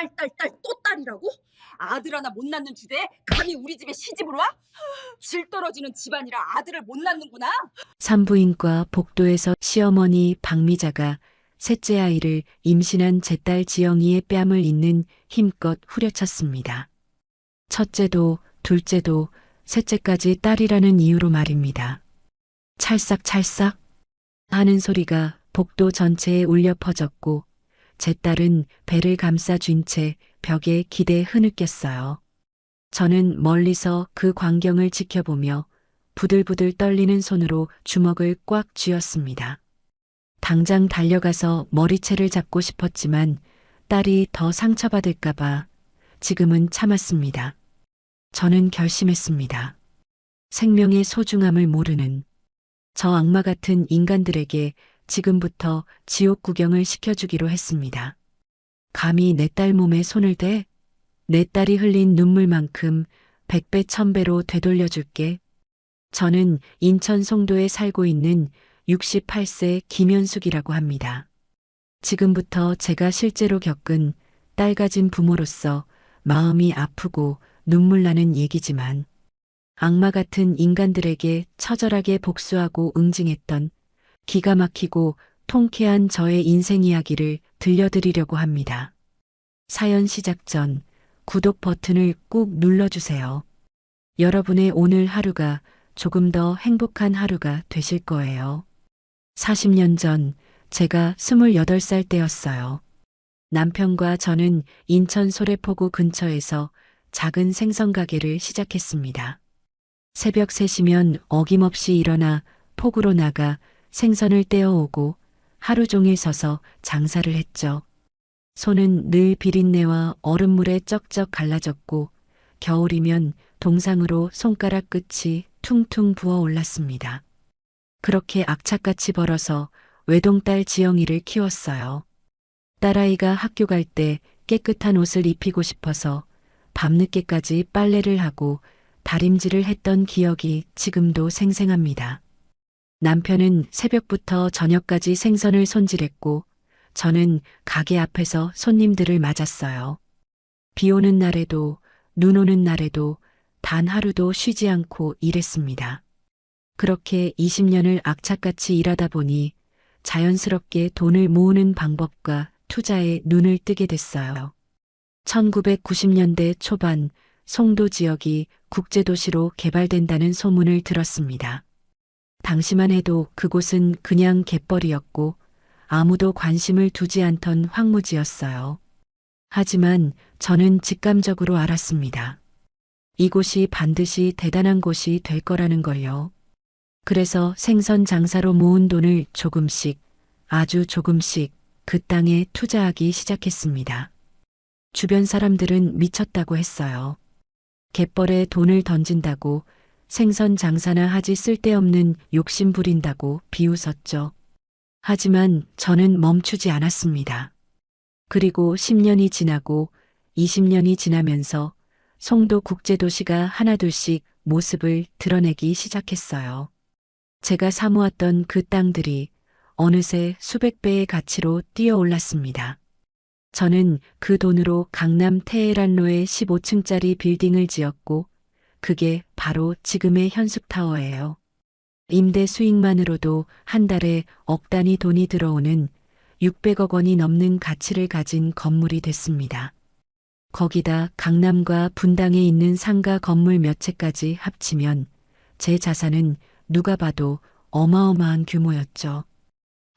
딸 또 딸이라고? 아들 하나 못 낳는 주제에 감히 우리 집에 시집을 와? 질 떨어지는 집안이라 아들을 못 낳는구나. 산부인과 복도에서 시어머니 박미자가 셋째 아이를 임신한 제 딸 지영이의 뺨을 잇는 힘껏 후려쳤습니다. 첫째도 둘째도 셋째까지 딸이라는 이유로 말입니다. 찰싹찰싹 하는 소리가 복도 전체에 울려 퍼졌고 제 딸은 배를 감싸 쥔 채 벽에 기대 흐느꼈어요. 저는 멀리서 그 광경을 지켜보며 부들부들 떨리는 손으로 주먹을 꽉 쥐었습니다. 당장 달려가서 머리채를 잡고 싶었지만 딸이 더 상처받을까봐 지금은 참았습니다. 저는 결심했습니다. 생명의 소중함을 모르는 저 악마 같은 인간들에게 지금부터 지옥 구경을 시켜주기로 했습니다. 감히 내 딸 몸에 손을 대? 내 딸이 흘린 눈물만큼 100배 1000배로 되돌려줄게. 저는 인천 송도에 살고 있는 68세 김현숙이라고 합니다. 지금부터 제가 실제로 겪은 딸 가진 부모로서 마음이 아프고 눈물 나는 얘기지만 악마 같은 인간들에게 처절하게 복수하고 응징했던 기가 막히고 통쾌한 저의 인생 이야기를 들려드리려고 합니다. 사연 시작 전 구독 버튼을 꾹 눌러주세요. 여러분의 오늘 하루가 조금 더 행복한 하루가 되실 거예요. 40년 전 제가 28살 때였어요. 남편과 저는 인천 소래포구 근처에서 작은 생선 가게를 시작했습니다. 새벽 3시면 어김없이 일어나 포구로 나가 생선을 떼어오고 하루 종일 서서 장사를 했죠. 손은 늘 비린내와 얼음물에 쩍쩍 갈라졌고 겨울이면 동상으로 손가락 끝이 퉁퉁 부어 올랐습니다. 그렇게 악착같이 벌어서 외동딸 지영이를 키웠어요. 딸아이가 학교 갈 때 깨끗한 옷을 입히고 싶어서 밤늦게까지 빨래를 하고 다림질을 했던 기억이 지금도 생생합니다. 남편은 새벽부터 저녁까지 생선을 손질했고 저는 가게 앞에서 손님들을 맞았어요. 비 오는 날에도 눈 오는 날에도 단 하루도 쉬지 않고 일했습니다. 그렇게 20년을 악착같이 일하다 보니 자연스럽게 돈을 모으는 방법과 투자에 눈을 뜨게 됐어요. 1990년대 초반 송도 지역이 국제도시로 개발된다는 소문을 들었습니다. 당시만 해도 그곳은 그냥 갯벌이었고 아무도 관심을 두지 않던 황무지였어요. 하지만 저는 직감적으로 알았습니다. 이곳이 반드시 대단한 곳이 될 거라는 걸요. 그래서 생선 장사로 모은 돈을 조금씩, 아주 조금씩 그 땅에 투자하기 시작했습니다. 주변 사람들은 미쳤다고 했어요. 갯벌에 돈을 던진다고 생선 장사나 하지 쓸데없는 욕심 부린다고 비웃었죠. 하지만 저는 멈추지 않았습니다. 그리고 10년이 지나고 20년이 지나면서 송도 국제도시가 하나둘씩 모습을 드러내기 시작했어요. 제가 사모았던 그 땅들이 어느새 수백 배의 가치로 뛰어올랐습니다. 저는 그 돈으로 강남 테헤란로에 15층짜리 빌딩을 지었고 그게 바로 지금의 현숙타워예요. 임대 수익만으로도 한 달에 억 단위 돈이 들어오는 600억 원이 넘는 가치를 가진 건물이 됐습니다. 거기다 강남과 분당에 있는 상가 건물 몇 채까지 합치면 제 자산은 누가 봐도 어마어마한 규모였죠.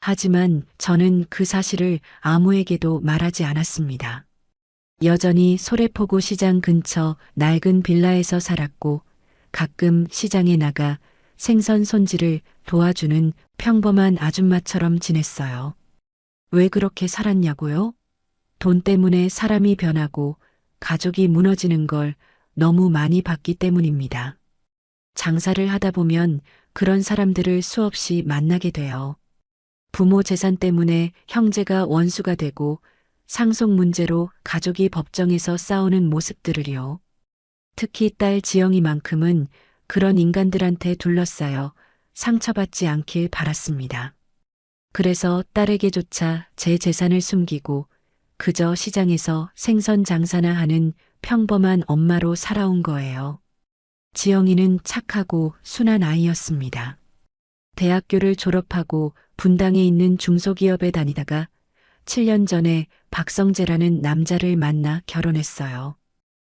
하지만 저는 그 사실을 아무에게도 말하지 않았습니다. 여전히 소래포구 시장 근처 낡은 빌라에서 살았고 가끔 시장에 나가 생선 손질을 도와주는 평범한 아줌마처럼 지냈어요. 왜 그렇게 살았냐고요? 돈 때문에 사람이 변하고 가족이 무너지는 걸 너무 많이 봤기 때문입니다. 장사를 하다 보면 그런 사람들을 수없이 만나게 돼요. 부모 재산 때문에 형제가 원수가 되고 상속 문제로 가족이 법정에서 싸우는 모습들을요. 특히 딸 지영이만큼은 그런 인간들한테 둘러싸여 상처받지 않길 바랐습니다. 그래서 딸에게조차 제 재산을 숨기고 그저 시장에서 생선 장사나 하는 평범한 엄마로 살아온 거예요. 지영이는 착하고 순한 아이였습니다. 대학교를 졸업하고 분당에 있는 중소기업에 다니다가 7년 전에 박성재라는 남자를 만나 결혼했어요.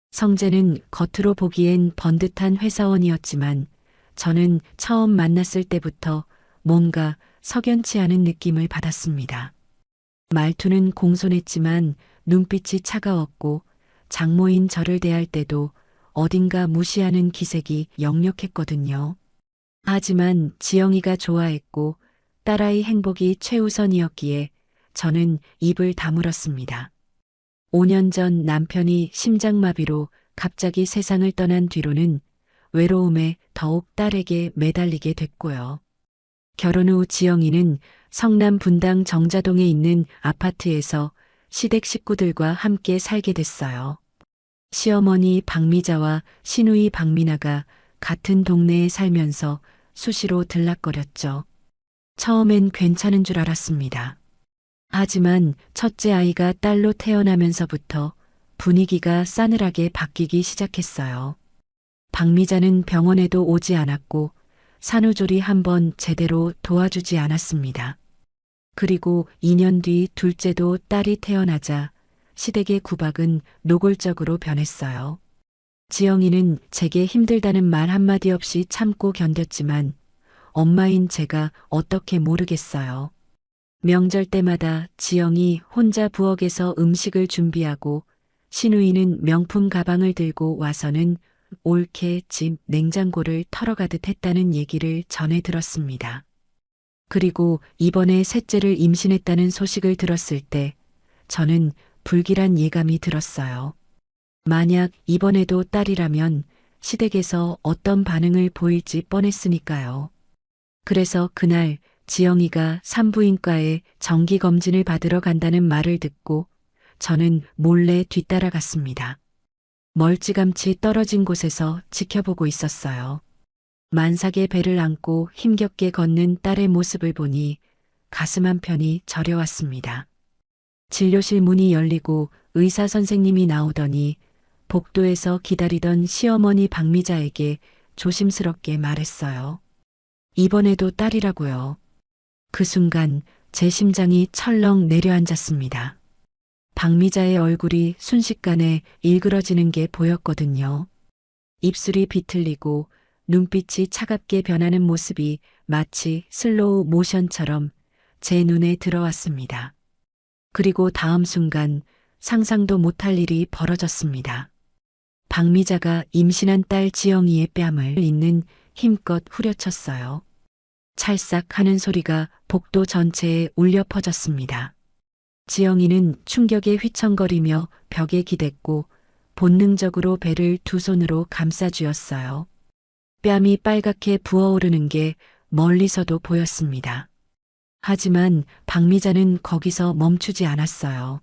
성재는 겉으로 보기엔 번듯한 회사원이었지만 저는 처음 만났을 때부터 뭔가 석연치 않은 느낌을 받았습니다. 말투는 공손했지만 눈빛이 차가웠고 장모인 저를 대할 때도 어딘가 무시하는 기색이 역력했거든요. 하지만 지영이가 좋아했고 딸아이 행복이 최우선이었기에 저는 입을 다물었습니다. 5년 전 남편이 심장마비로 갑자기 세상을 떠난 뒤로는 외로움에 더욱 딸에게 매달리게 됐고요. 결혼 후 지영이는 성남 분당 정자동에 있는 아파트에서 시댁 식구들과 함께 살게 됐어요. 시어머니 박미자와 시누이 박미나가 같은 동네에 살면서 수시로 들락거렸죠. 처음엔 괜찮은 줄 알았습니다. 하지만 첫째 아이가 딸로 태어나면서부터 분위기가 싸늘하게 바뀌기 시작했어요. 박미자는 병원에도 오지 않았고 산후조리 한번 제대로 도와주지 않았습니다. 그리고 2년 뒤 둘째도 딸이 태어나자 시댁의 구박은 노골적으로 변했어요. 지영이는 제게 힘들다는 말 한마디 없이 참고 견뎠지만 엄마인 제가 어떻게 모르겠어요. 명절 때마다 지영이 혼자 부엌에서 음식을 준비하고 시누이는 명품 가방을 들고 와서는 옳게 집 냉장고를 털어가듯 했다는 얘기를 전해 들었습니다. 그리고 이번에 셋째를 임신했다는 소식을 들었을 때 저는 불길한 예감이 들었어요. 만약 이번에도 딸이라면 시댁에서 어떤 반응을 보일지 뻔했으니까요. 그래서 그날 지영이가 산부인과에 정기검진을 받으러 간다는 말을 듣고 저는 몰래 뒤따라갔습니다. 멀찌감치 떨어진 곳에서 지켜보고 있었어요. 만삭의 배를 안고 힘겹게 걷는 딸의 모습을 보니 가슴 한편이 저려왔습니다. 진료실 문이 열리고 의사 선생님이 나오더니 복도에서 기다리던 시어머니 박미자에게 조심스럽게 말했어요. 이번에도 딸이라고요. 그 순간 제 심장이 철렁 내려앉았습니다. 박미자의 얼굴이 순식간에 일그러지는 게 보였거든요. 입술이 비틀리고 눈빛이 차갑게 변하는 모습이 마치 슬로우 모션처럼 제 눈에 들어왔습니다. 그리고 다음 순간 상상도 못할 일이 벌어졌습니다. 박미자가 임신한 딸 지영이의 뺨을 잇는 힘껏 후려쳤어요. 찰싹 하는 소리가 복도 전체에 울려 퍼졌습니다. 지영이는 충격에 휘청거리며 벽에 기댔고 본능적으로 배를 두 손으로 감싸쥐었어요. 뺨이 빨갛게 부어오르는 게 멀리서도 보였습니다. 하지만 박미자는 거기서 멈추지 않았어요.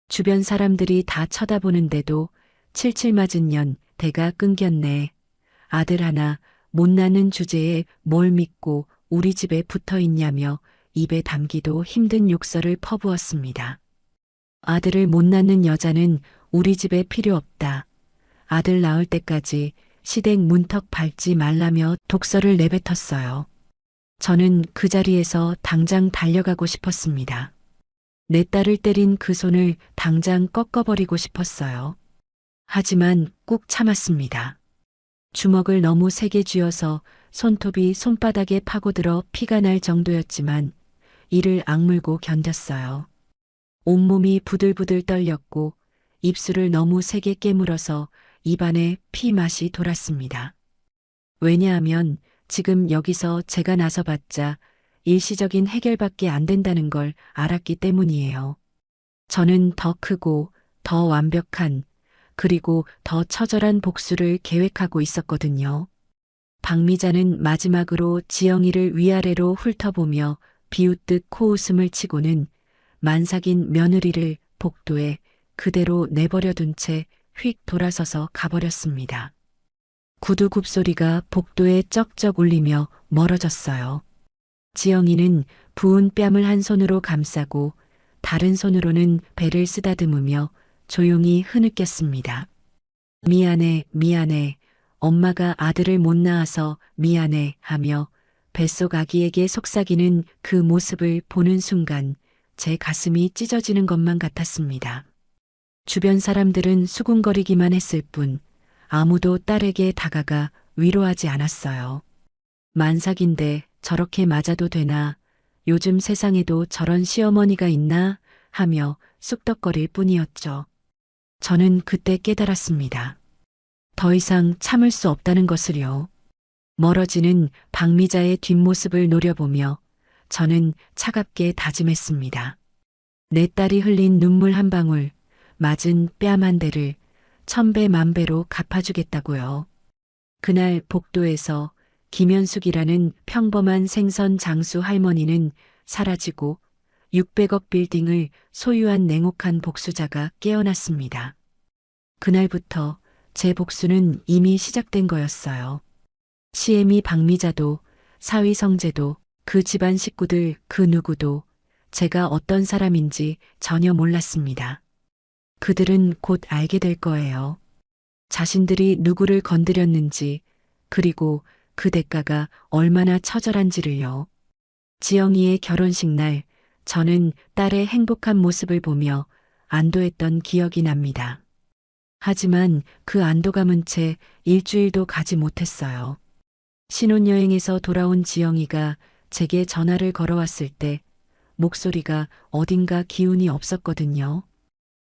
주변 사람들이 다 쳐다보는데도 칠칠 맞은 년 대가 끊겼네. 아들 하나 못 낳는 주제에 뭘 믿고 우리 집에 붙어 있냐며 입에 담기도 힘든 욕설을 퍼부었습니다. 아들을 못 낳는 여자는 우리 집에 필요 없다. 아들 낳을 때까지 시댁 문턱 밟지 말라며 독설을 내뱉었어요. 저는 그 자리에서 당장 달려가고 싶었습니다. 내 딸을 때린 그 손을 당장 꺾어버리고 싶었어요. 하지만 꾹 참았습니다. 주먹을 너무 세게 쥐어서 손톱이 손바닥에 파고들어 피가 날 정도였지만 이를 악물고 견뎠어요. 온몸이 부들부들 떨렸고 입술을 너무 세게 깨물어서 입안에 피 맛이 돌았습니다. 왜냐하면 지금 여기서 제가 나서봤자 일시적인 해결밖에 안 된다는 걸 알았기 때문이에요. 저는 더 크고 더 완벽한 그리고 더 처절한 복수를 계획하고 있었거든요. 박미자는 마지막으로 지영이를 위아래로 훑어보며 비웃듯 코웃음을 치고는 만삭인 며느리를 복도에 그대로 내버려둔 채 휙 돌아서서 가버렸습니다. 구두 굽소리가 복도에 쩍쩍 울리며 멀어졌어요. 지영이는 부은 뺨을 한 손으로 감싸고 다른 손으로는 배를 쓰다듬으며 조용히 흐느꼈습니다. 미안해, 미안해. 엄마가 아들을 못 낳아서 미안해 하며 뱃속 아기에게 속삭이는 그 모습을 보는 순간 제 가슴이 찢어지는 것만 같았습니다. 주변 사람들은 수군거리기만 했을 뿐 아무도 딸에게 다가가 위로하지 않았어요. 만삭인데 저렇게 맞아도 되나? 요즘 세상에도 저런 시어머니가 있나? 하며 쑥덕거릴 뿐이었죠. 저는 그때 깨달았습니다. 더 이상 참을 수 없다는 것을요. 멀어지는 박미자의 뒷모습을 노려보며 저는 차갑게 다짐했습니다. 내 딸이 흘린 눈물 한 방울, 맞은 뺨 한 대를 천배 만배로 갚아주겠다고요. 그날 복도에서 김현숙이라는 평범한 생선 장수 할머니는 사라지고 600억 빌딩을 소유한 냉혹한 복수자가 깨어났습니다. 그날부터 제 복수는 이미 시작된 거였어요. 시애미 박미자도 사위 성재도 그 집안 식구들 그 누구도 제가 어떤 사람인지 전혀 몰랐습니다. 그들은 곧 알게 될 거예요. 자신들이 누구를 건드렸는지 그리고 그 대가가 얼마나 처절한지를요. 지영이의 결혼식 날 저는 딸의 행복한 모습을 보며 안도했던 기억이 납니다. 하지만 그 안도감은 채 일주일도 가지 못했어요. 신혼여행에서 돌아온 지영이가 제게 전화를 걸어왔을 때 목소리가 어딘가 기운이 없었거든요.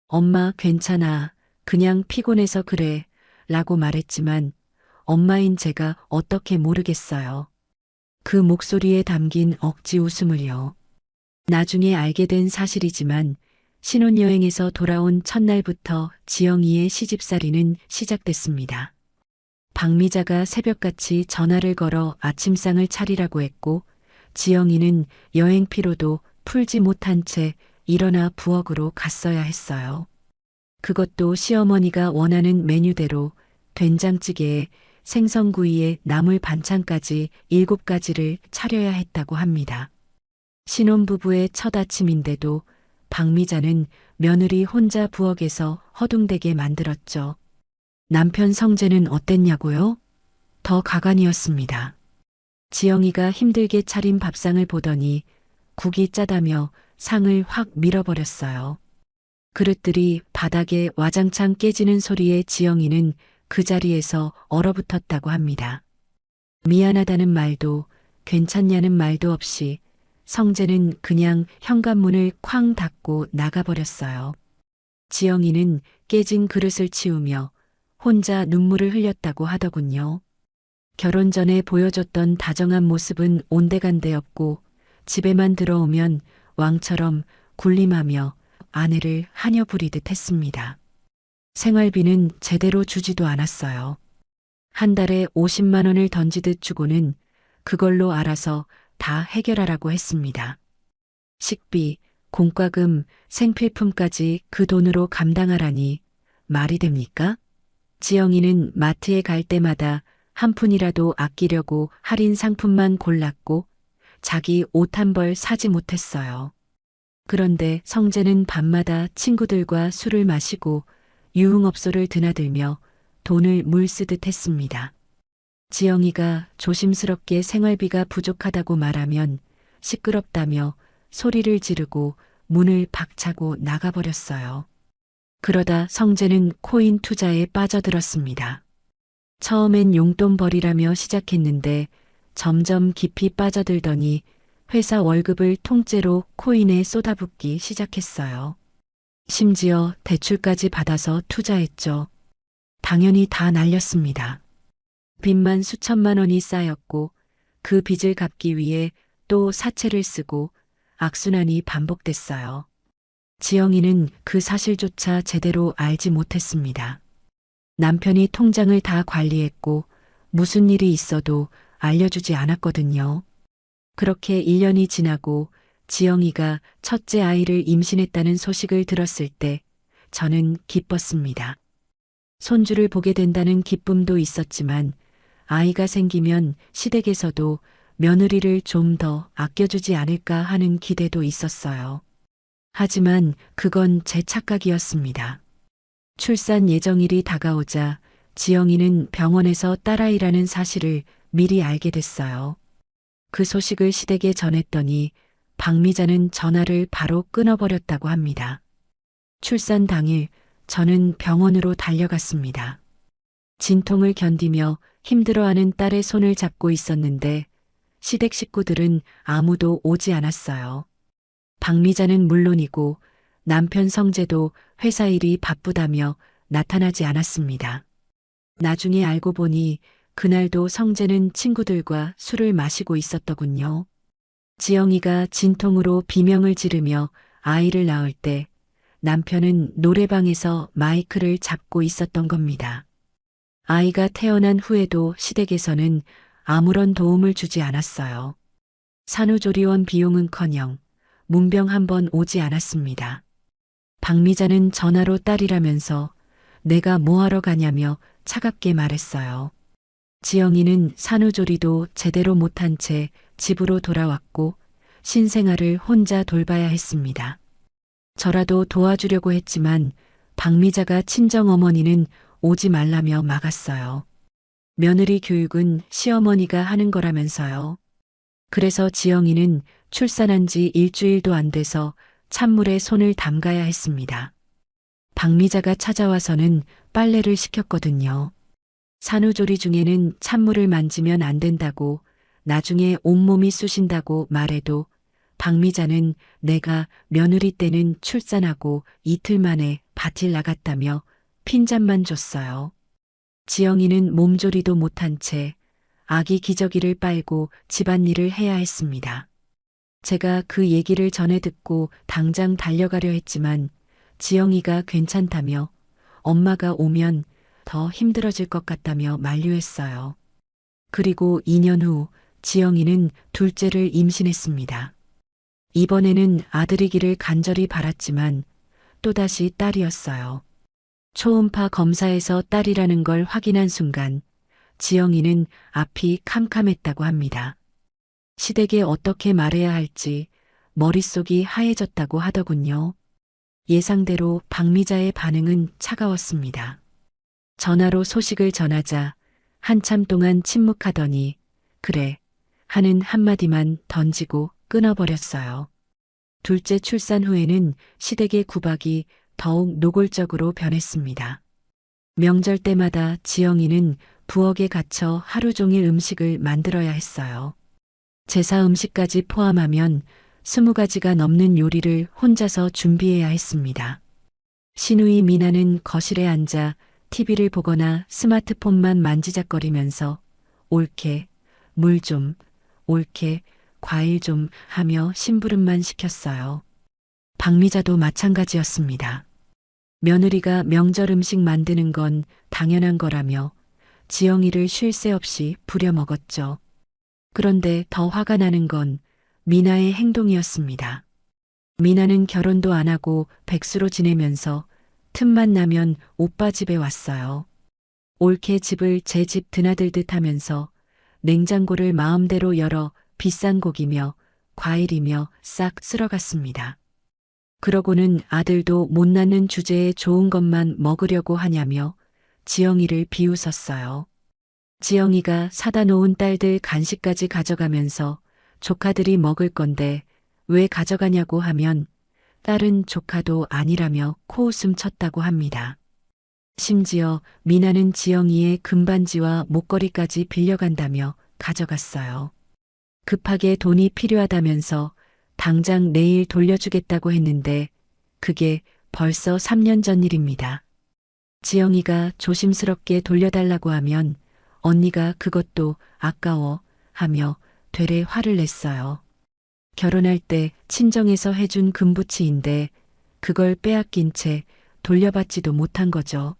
엄마 괜찮아. 그냥 피곤해서 그래. 라고 말했지만 엄마인 제가 어떻게 모르겠어요. 그 목소리에 담긴 억지 웃음을요. 나중에 알게 된 사실이지만 신혼여행에서 돌아온 첫날부터 지영이의 시집살이는 시작됐습니다. 박미자가 새벽같이 전화를 걸어 아침상을 차리라고 했고 지영이는 여행 피로도 풀지 못한 채 일어나 부엌으로 갔어야 했어요. 그것도 시어머니가 원하는 메뉴대로 된장찌개에 생선구이에 나물 반찬까지 7가지를 차려야 했다고 합니다. 신혼부부의 첫 아침인데도 박미자는 며느리 혼자 부엌에서 허둥대게 만들었죠. 남편 성재는 어땠냐고요? 더 가관이었습니다. 지영이가 힘들게 차린 밥상을 보더니 국이 짜다며 상을 확 밀어버렸어요. 그릇들이 바닥에 와장창 깨지는 소리에 지영이는 그 자리에서 얼어붙었다고 합니다. 미안하다는 말도 괜찮냐는 말도 없이 성재는 그냥 현관문을 쾅 닫고 나가버렸어요. 지영이는 깨진 그릇을 치우며 혼자 눈물을 흘렸다고 하더군요. 결혼 전에 보여줬던 다정한 모습은 온데간데 없고 집에만 들어오면 왕처럼 군림하며 아내를 하녀 부리듯 했습니다. 생활비는 제대로 주지도 않았어요. 한 달에 50만 원을 던지듯 주고는 그걸로 알아서 다 해결하라고 했습니다. 식비, 공과금, 생필품까지 그 돈으로 감당하라니 말이 됩니까? 지영이는 마트에 갈 때마다 한 푼이라도 아끼려고 할인 상품만 골랐고 자기 옷 한 벌 사지 못했어요. 그런데 성재는 밤마다 친구들과 술을 마시고 유흥업소를 드나들며 돈을 물쓰듯 했습니다. 지영이가 조심스럽게 생활비가 부족하다고 말하면 시끄럽다며 소리를 지르고 문을 박차고 나가버렸어요. 그러다 성재는 코인 투자에 빠져들었습니다. 처음엔 용돈 벌이라며 시작했는데 점점 깊이 빠져들더니 회사 월급을 통째로 코인에 쏟아붓기 시작했어요. 심지어 대출까지 받아서 투자했죠. 당연히 다 날렸습니다. 빚만 수천만 원이 쌓였고 그 빚을 갚기 위해 또 사채를 쓰고 악순환이 반복됐어요. 지영이는 그 사실조차 제대로 알지 못했습니다. 남편이 통장을 다 관리했고 무슨 일이 있어도 알려주지 않았거든요. 그렇게 1년이 지나고 지영이가 첫째 아이를 임신했다는 소식을 들었을 때 저는 기뻤습니다. 손주를 보게 된다는 기쁨도 있었지만 아이가 생기면 시댁에서도 며느리를 좀 더 아껴주지 않을까 하는 기대도 있었어요. 하지만 그건 제 착각이었습니다. 출산 예정일이 다가오자 지영이는 병원에서 딸아이라는 사실을 미리 알게 됐어요. 그 소식을 시댁에 전했더니 박미자는 전화를 바로 끊어버렸다고 합니다. 출산 당일 저는 병원으로 달려갔습니다. 진통을 견디며 힘들어하는 딸의 손을 잡고 있었는데 시댁 식구들은 아무도 오지 않았어요. 박미자는 물론이고 남편 성재도 회사 일이 바쁘다며 나타나지 않았습니다. 나중에 알고 보니 그날도 성재는 친구들과 술을 마시고 있었더군요. 지영이가 진통으로 비명을 지르며 아이를 낳을 때 남편은 노래방에서 마이크를 잡고 있었던 겁니다. 아이가 태어난 후에도 시댁에서는 아무런 도움을 주지 않았어요. 산후조리원 비용은커녕 문병 한 번 오지 않았습니다. 박미자는 전화로 딸이라면서 내가 뭐하러 가냐며 차갑게 말했어요. 지영이는 산후조리도 제대로 못한 채 집으로 돌아왔고 신생아를 혼자 돌봐야 했습니다. 저라도 도와주려고 했지만 박미자가 친정어머니는 오지 말라며 막았어요. 며느리 교육은 시어머니가 하는 거라면서요. 그래서 지영이는 출산한 지 일주일도 안 돼서 찬물에 손을 담가야 했습니다. 박미자가 찾아와서는 빨래를 시켰거든요. 산후조리 중에는 찬물을 만지면 안 된다고 나중에 온몸이 쑤신다고 말해도 박미자는 내가 며느리 때는 출산하고 이틀 만에 밭일 나갔다며 핀잔만 줬어요. 지영이는 몸조리도 못한 채 아기 기저귀를 빨고 집안일을 해야 했습니다. 제가 그 얘기를 전해 듣고 당장 달려가려 했지만 지영이가 괜찮다며 엄마가 오면 더 힘들어질 것 같다며 만류했어요. 그리고 2년 후 지영이는 둘째를 임신했습니다. 이번에는 아들이기를 간절히 바랐지만 또다시 딸이었어요. 초음파 검사에서 딸이라는 걸 확인한 순간 지영이는 앞이 캄캄했다고 합니다. 시댁에 어떻게 말해야 할지 머릿속이 하얘졌다고 하더군요. 예상대로 박미자의 반응은 차가웠습니다. 전화로 소식을 전하자 한참 동안 침묵하더니 그래 하는 한마디만 던지고 끊어버렸어요. 둘째 출산 후에는 시댁의 구박이 더욱 노골적으로 변했습니다. 명절 때마다 지영이는 부엌에 갇혀 하루 종일 음식을 만들어야 했어요. 제사 음식까지 포함하면 20가지가 넘는 요리를 혼자서 준비해야 했습니다. 시누이 미나는 거실에 앉아 TV를 보거나 스마트폰만 만지작거리면서 옳게, 물 좀, 옳게, 과일 좀 하며 심부름만 시켰어요. 박미자도 마찬가지였습니다. 며느리가 명절 음식 만드는 건 당연한 거라며 지영이를 쉴 새 없이 부려먹었죠. 그런데 더 화가 나는 건 미나의 행동이었습니다. 미나는 결혼도 안 하고 백수로 지내면서 틈만 나면 오빠 집에 왔어요. 옳게 집을 제 집 드나들듯 하면서 냉장고를 마음대로 열어 비싼 고기며 과일이며 싹 쓸어갔습니다. 그러고는 아들도 못 낳는 주제에 좋은 것만 먹으려고 하냐며 지영이를 비웃었어요. 지영이가 사다 놓은 딸들 간식까지 가져가면서 조카들이 먹을 건데 왜 가져가냐고 하면 딸은 조카도 아니라며 코웃음 쳤다고 합니다. 심지어 미나는 지영이의 금반지와 목걸이까지 빌려간다며 가져갔어요. 급하게 돈이 필요하다면서 당장 내일 돌려주겠다고 했는데 그게 벌써 3년 전 일입니다. 지영이가 조심스럽게 돌려달라고 하면 언니가 그것도 아까워 하며 되레 화를 냈어요. 결혼할 때 친정에서 해준 금부치인데 그걸 빼앗긴 채 돌려받지도 못한 거죠.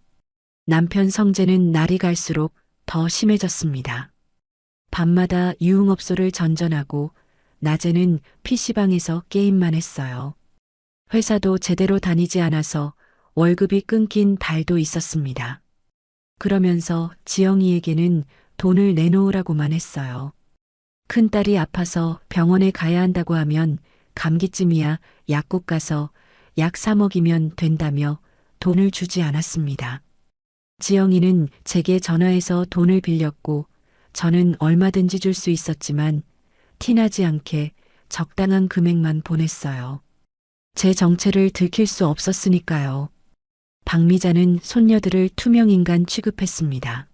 남편 성재는 날이 갈수록 더 심해졌습니다. 밤마다 유흥업소를 전전하고 낮에는 PC방에서 게임만 했어요. 회사도 제대로 다니지 않아서 월급이 끊긴 달도 있었습니다. 그러면서 지영이에게는 돈을 내놓으라고만 했어요. 큰딸이 아파서 병원에 가야 한다고 하면 감기쯤이야 약국 가서 약 사 먹이면 된다며 돈을 주지 않았습니다. 지영이는 제게 전화해서 돈을 빌렸고 저는 얼마든지 줄 수 있었지만 티나지 않게 적당한 금액만 보냈어요. 제 정체를 들킬 수 없었으니까요. 박미자는 손녀들을 투명인간 취급했습니다.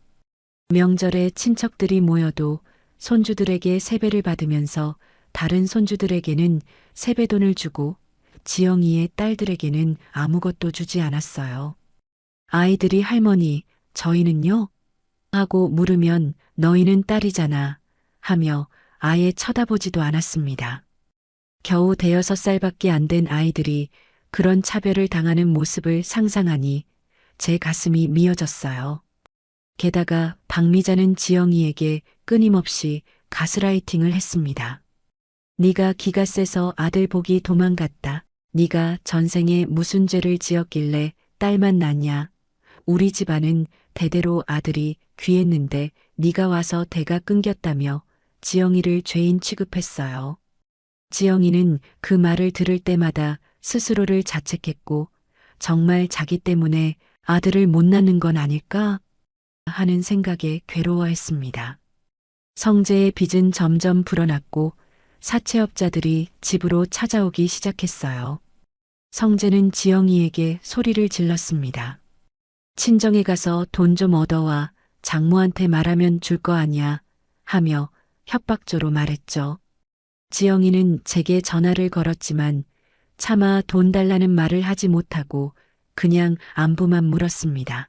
명절에 친척들이 모여도 손주들에게 세배를 받으면서 다른 손주들에게는 세배돈을 주고 지영이의 딸들에게는 아무것도 주지 않았어요. 아이들이 할머니, 저희는요? 하고 물으면 너희는 딸이잖아 하며 아예 쳐다보지도 않았습니다. 겨우 5살밖에 안 된 아이들이 그런 차별을 당하는 모습을 상상하니 제 가슴이 미어졌어요. 게다가 박미자는 지영이에게 끊임없이 가스라이팅을 했습니다. 네가 기가 세서 아들 복이 도망갔다. 네가 전생에 무슨 죄를 지었길래 딸만 낳냐. 우리 집안은 대대로 아들이 귀했는데 네가 와서 대가 끊겼다며 지영이를 죄인 취급했어요. 지영이는 그 말을 들을 때마다 스스로를 자책했고 정말 자기 때문에 아들을 못 낳는 건 아닐까 하는 생각에 괴로워했습니다. 성재의 빚은 점점 불어났고 사채업자들이 집으로 찾아오기 시작했어요. 성재는 지영이에게 소리를 질렀습니다. 친정에 가서 돈 좀 얻어와 장모한테 말하면 줄 거 아니야 하며 협박조로 말했죠. 지영이는 제게 전화를 걸었지만 차마 돈 달라는 말을 하지 못하고 그냥 안부만 물었습니다.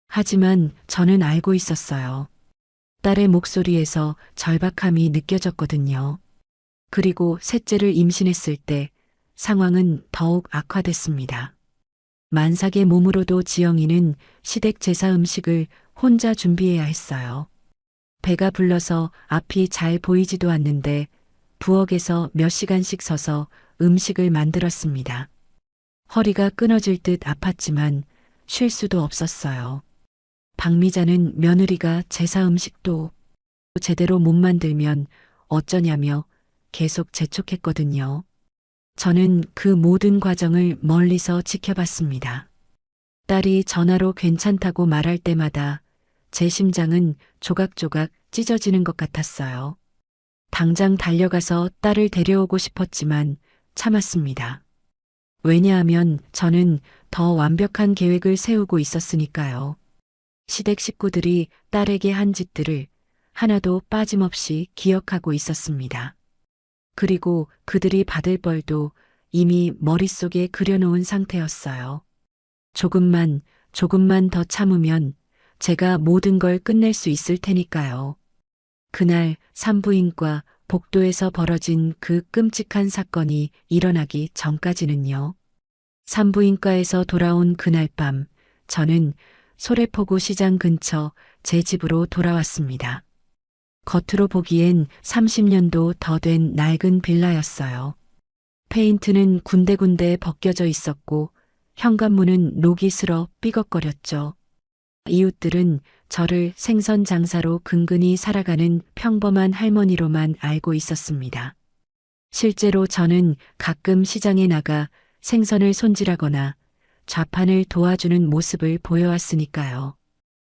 하지만 저는 알고 있었어요. 딸의 목소리에서 절박함이 느껴졌거든요. 그리고 셋째를 임신했을 때 상황은 더욱 악화됐습니다. 만삭의 몸으로도 지영이는 시댁 제사 음식을 혼자 준비해야 했어요. 배가 불러서 앞이 잘 보이지도 않는데 부엌에서 몇 시간씩 서서 음식을 만들었습니다. 허리가 끊어질 듯 아팠지만 쉴 수도 없었어요. 박미자는 며느리가 제사 음식도 제대로 못 만들면 어쩌냐며 계속 재촉했거든요. 저는 그 모든 과정을 멀리서 지켜봤습니다. 딸이 전화로 괜찮다고 말할 때마다 제 심장은 조각조각 찢어지는 것 같았어요. 당장 달려가서 딸을 데려오고 싶었지만 참았습니다. 왜냐하면 저는 더 완벽한 계획을 세우고 있었으니까요. 시댁 식구들이 딸에게 한 짓들을 하나도 빠짐없이 기억하고 있었습니다. 그리고 그들이 받을 벌도 이미 머릿속에 그려놓은 상태였어요. 조금만 더 참으면 제가 모든 걸 끝낼 수 있을 테니까요. 그날 산부인과 복도에서 벌어진 그 끔찍한 사건이 일어나기 전까지는요. 산부인과에서 돌아온 그날 밤, 저는 소래포구 시장 근처 제 집으로 돌아왔습니다. 겉으로 보기엔 30년도 더 된 낡은 빌라였어요. 페인트는 군데군데 벗겨져 있었고 현관문은 녹이 슬어 삐걱거렸죠. 이웃들은 저를 생선 장사로 근근히 살아가는 평범한 할머니로만 알고 있었습니다. 실제로 저는 가끔 시장에 나가 생선을 손질하거나 좌판을 도와주는 모습을 보여왔으니까요.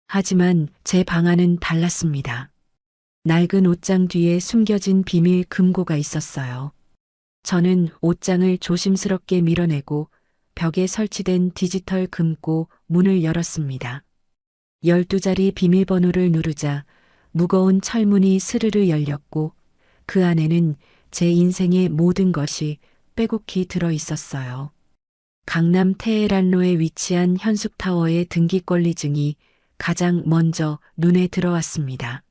하지만 제 방안은 달랐습니다. 낡은 옷장 뒤에 숨겨진 비밀 금고가 있었어요. 저는 옷장을 조심스럽게 밀어내고 벽에 설치된 디지털 금고 문을 열었습니다. 12자리 비밀번호를 누르자 무거운 철문이 스르르 열렸고 그 안에는 제 인생의 모든 것이 빼곡히 들어 있었어요. 강남 테헤란로에 위치한 현숙타워의 등기권리증이 가장 먼저 눈에 들어왔습니다.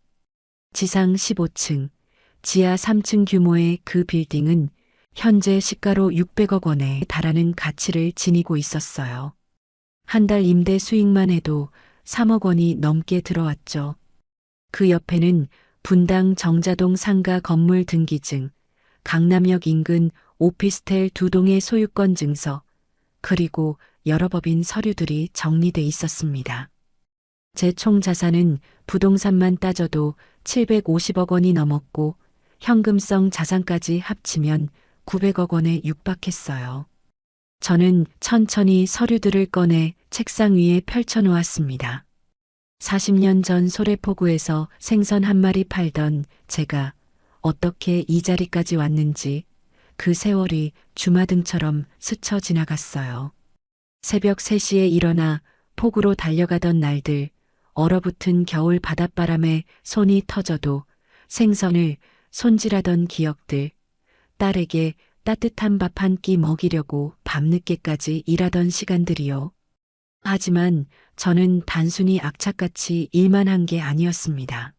지상 15층, 지하 3층 규모의 그 빌딩은 현재 시가로 600억 원에 달하는 가치를 지니고 있었어요. 한 달 임대 수익만 해도 3억 원이 넘게 들어왔죠. 그 옆에는 분당 정자동 상가 건물 등기증, 강남역 인근 오피스텔 2동의 소유권 증서, 그리고 여러 법인 서류들이 정리돼 있었습니다. 제 총 자산은 부동산만 따져도 750억 원이 넘었고 현금성 자산까지 합치면 900억 원에 육박했어요. 저는 천천히 서류들을 꺼내 책상 위에 펼쳐 놓았습니다. 40년 전 소래포구에서 생선 한 마리 팔던 제가 어떻게 이 자리까지 왔는지 그 세월이 주마등처럼 스쳐 지나갔어요. 새벽 3시에 일어나 포구로 달려가던 날들, 얼어붙은 겨울 바닷바람에 손이 터져도 생선을 손질하던 기억들, 딸에게 따뜻한 밥 한 끼 먹이려고 밤늦게까지 일하던 시간들이요. 하지만 저는 단순히 악착같이 일만 한 게 아니었습니다.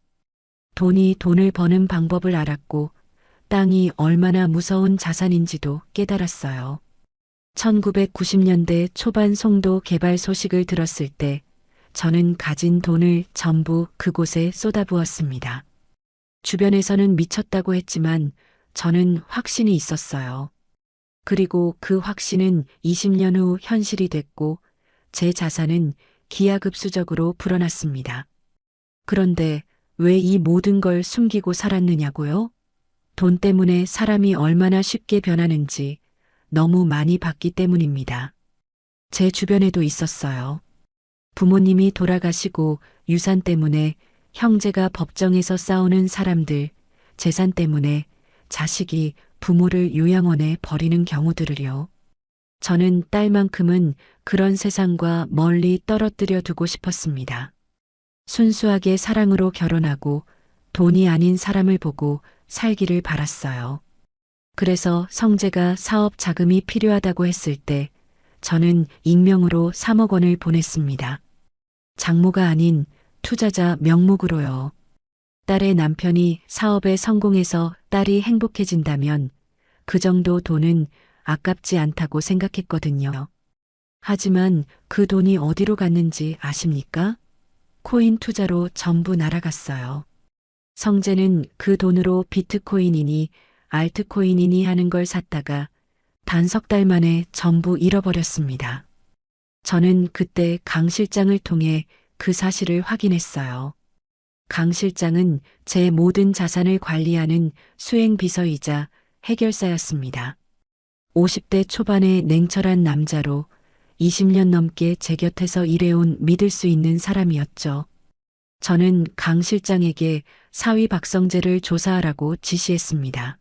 돈이 돈을 버는 방법을 알았고 땅이 얼마나 무서운 자산인지도 깨달았어요. 1990년대 초반 송도 개발 소식을 들었을 때 저는 가진 돈을 전부 그곳에 쏟아부었습니다. 주변에서는 미쳤다고 했지만 저는 확신이 있었어요. 그리고 그 확신은 20년 후 현실이 됐고 제 자산은 기하급수적으로 불어났습니다. 그런데 왜 이 모든 걸 숨기고 살았느냐고요? 돈 때문에 사람이 얼마나 쉽게 변하는지 너무 많이 봤기 때문입니다. 제 주변에도 있었어요. 부모님이 돌아가시고 유산 때문에 형제가 법정에서 싸우는 사람들, 재산 때문에 자식이 부모를 요양원에 버리는 경우들을요. 저는 딸만큼은 그런 세상과 멀리 떨어뜨려 두고 싶었습니다. 순수하게 사랑으로 결혼하고 돈이 아닌 사람을 보고 살기를 바랐어요. 그래서 성재가 사업 자금이 필요하다고 했을 때 저는 익명으로 3억 원을 보냈습니다. 장모가 아닌 투자자 명목으로요. 딸의 남편이 사업에 성공해서 딸이 행복해진다면 그 정도 돈은 아깝지 않다고 생각했거든요. 하지만 그 돈이 어디로 갔는지 아십니까? 코인 투자로 전부 날아갔어요. 성재는 그 돈으로 비트코인이니 알트코인이니 하는 걸 샀다가 단 석 달 만에 전부 잃어버렸습니다. 저는 그때 강 실장을 통해 그 사실을 확인했어요. 강 실장은 제 모든 자산을 관리하는 수행비서이자 해결사였습니다. 50대 초반의 냉철한 남자로 20년 넘게 제 곁에서 일해온 믿을 수 있는 사람이었죠. 저는 강 실장에게 사위 박성재를 조사하라고 지시했습니다.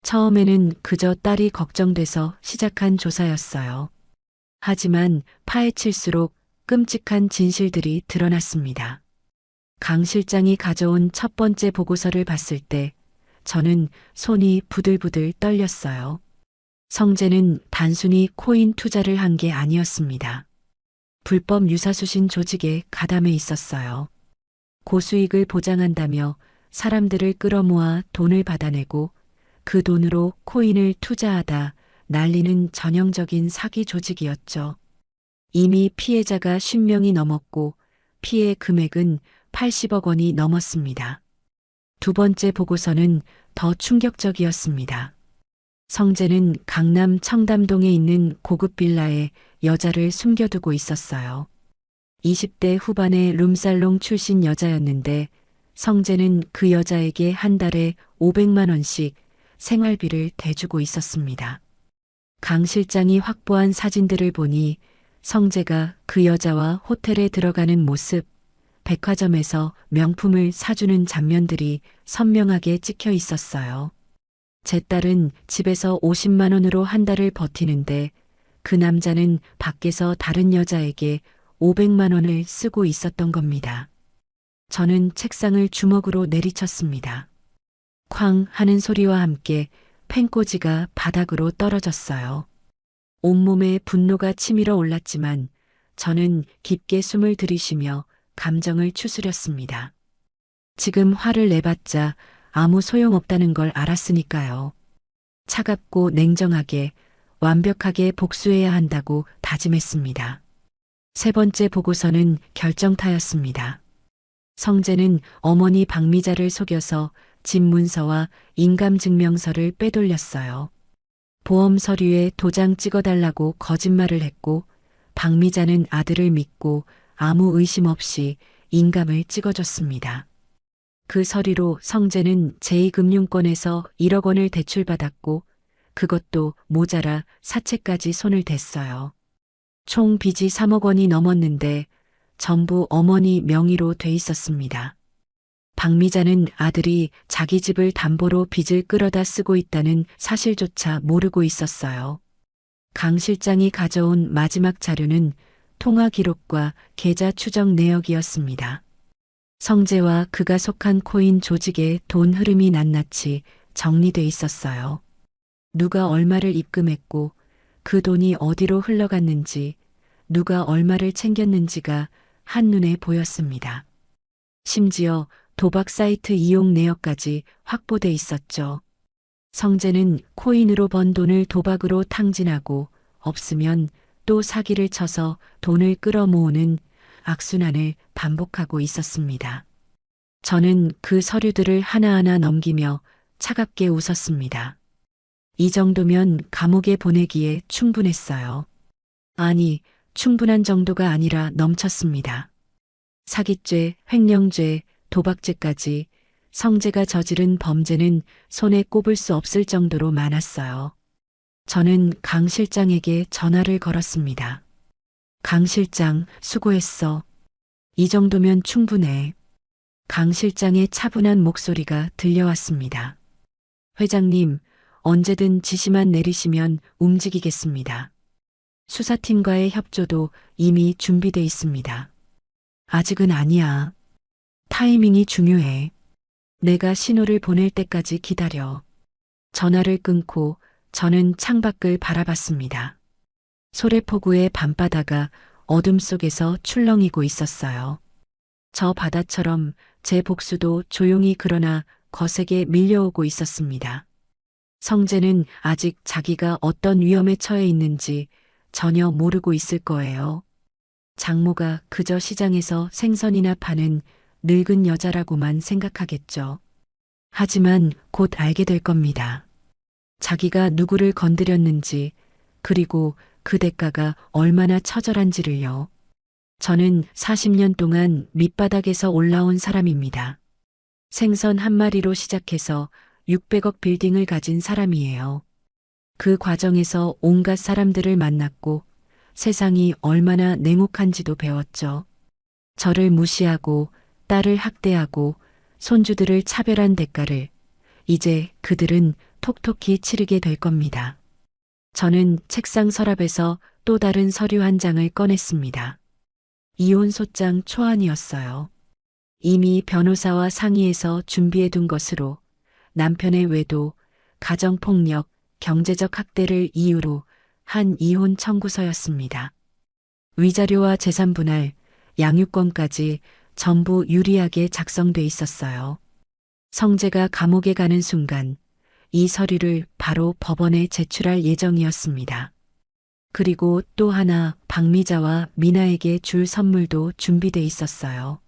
처음에는 그저 딸이 걱정돼서 시작한 조사였어요. 하지만 파헤칠수록 끔찍한 진실들이 드러났습니다. 강 실장이 가져온 첫 번째 보고서를 봤을 때 저는 손이 부들부들 떨렸어요. 성재는 단순히 코인 투자를 한 게 아니었습니다. 불법 유사수신 조직에 가담해 있었어요. 고수익을 보장한다며 사람들을 끌어모아 돈을 받아내고 그 돈으로 코인을 투자하다 날리는 전형적인 사기 조직이었죠. 이미 피해자가 10명이 넘었고 피해 금액은 80억 원이 넘었습니다. 두 번째 보고서는 더 충격적이었습니다. 성재는 강남 청담동에 있는 고급 빌라에 여자를 숨겨두고 있었어요. 20대 후반의 룸살롱 출신 여자였는데 성재는 그 여자에게 한 달에 500만 원씩 생활비를 대주고 있었습니다. 강 실장이 확보한 사진들을 보니 성재가 그 여자와 호텔에 들어가는 모습, 백화점에서 명품을 사주는 장면들이 선명하게 찍혀 있었어요. 제 딸은 집에서 50만 원으로 한 달을 버티는데 그 남자는 밖에서 다른 여자에게 500만 원을 쓰고 있었던 겁니다. 저는 책상을 주먹으로 내리쳤습니다. 쾅 하는 소리와 함께 펜꽂이가 바닥으로 떨어졌어요. 온몸에 분노가 치밀어 올랐지만 저는 깊게 숨을 들이쉬며 감정을 추스렸습니다. 지금 화를 내봤자 아무 소용없다는 걸 알았으니까요. 차갑고 냉정하게 완벽하게 복수해야 한다고 다짐했습니다. 세 번째 보고서는 결정타였습니다. 성재는 어머니 박미자를 속여서 집 문서와 인감증명서를 빼돌렸어요. 보험 서류에 도장 찍어달라고 거짓말을 했고 박미자는 아들을 믿고 아무 의심 없이 인감을 찍어줬습니다. 그 서류로 성재는 제2금융권에서 1억 원을 대출받았고 그것도 모자라 사채까지 손을 댔어요. 총 빚이 3억 원이 넘었는데 전부 어머니 명의로 돼 있었습니다. 박미자는 아들이 자기 집을 담보로 빚을 끌어다 쓰고 있다는 사실조차 모르고 있었어요. 강 실장이 가져온 마지막 자료는 통화 기록과 계좌 추적 내역이었습니다. 성재와 그가 속한 코인 조직의 돈 흐름이 낱낱이 정리돼 있었어요. 누가 얼마를 입금했고 그 돈이 어디로 흘러갔는지, 누가 얼마를 챙겼는지가 한눈에 보였습니다. 심지어 도박 사이트 이용 내역까지 확보돼 있었죠. 성재는 코인으로 번 돈을 도박으로 탕진하고 없으면 또 사기를 쳐서 돈을 끌어모으는 악순환을 반복하고 있었습니다. 저는 그 서류들을 하나하나 넘기며 차갑게 웃었습니다. 이 정도면 감옥에 보내기에 충분했어요. 아니, 충분한 정도가 아니라 넘쳤습니다. 사기죄, 횡령죄, 도박죄까지 성재가 저지른 범죄는 손에 꼽을 수 없을 정도로 많았어요. 저는 강 실장에게 전화를 걸었습니다. 강 실장, 수고했어. 이 정도면 충분해. 강 실장의 차분한 목소리가 들려왔습니다. 회장님, 언제든 지시만 내리시면 움직이겠습니다. 수사팀과의 협조도 이미 준비돼 있습니다. 아직은 아니야. 타이밍이 중요해. 내가 신호를 보낼 때까지 기다려. 전화를 끊고 저는 창밖을 바라봤습니다. 소래포구의 밤바다가 어둠 속에서 출렁이고 있었어요. 저 바다처럼 제 복수도 조용히 그러나 거세게 밀려오고 있었습니다. 성재는 아직 자기가 어떤 위험에 처해 있는지 전혀 모르고 있을 거예요. 장모가 그저 시장에서 생선이나 파는 늙은 여자라고만 생각하겠죠. 하지만 곧 알게 될 겁니다. 자기가 누구를 건드렸는지, 그리고 그 대가가 얼마나 처절한지를요. 저는 40년 동안 밑바닥에서 올라온 사람입니다. 생선 한 마리로 시작해서 600억 빌딩을 가진 사람이에요. 그 과정에서 온갖 사람들을 만났고 세상이 얼마나 냉혹한지도 배웠죠. 저를 무시하고 딸을 학대하고 손주들을 차별한 대가를 이제 그들은 톡톡히 치르게 될 겁니다. 저는 책상 서랍에서 또 다른 서류 한 장을 꺼냈습니다. 이혼 소장 초안이었어요. 이미 변호사와 상의해서 준비해둔 것으로 남편의 외도, 가정폭력, 경제적 학대를 이유로 한 이혼 청구서였습니다. 위자료와 재산 분할, 양육권까지 전부 유리하게 작성돼 있었어요. 성재가 감옥에 가는 순간 이 서류를 바로 법원에 제출할 예정이었습니다. 그리고 또 하나 박미자와 미나에게 줄 선물도 준비돼 있었어요.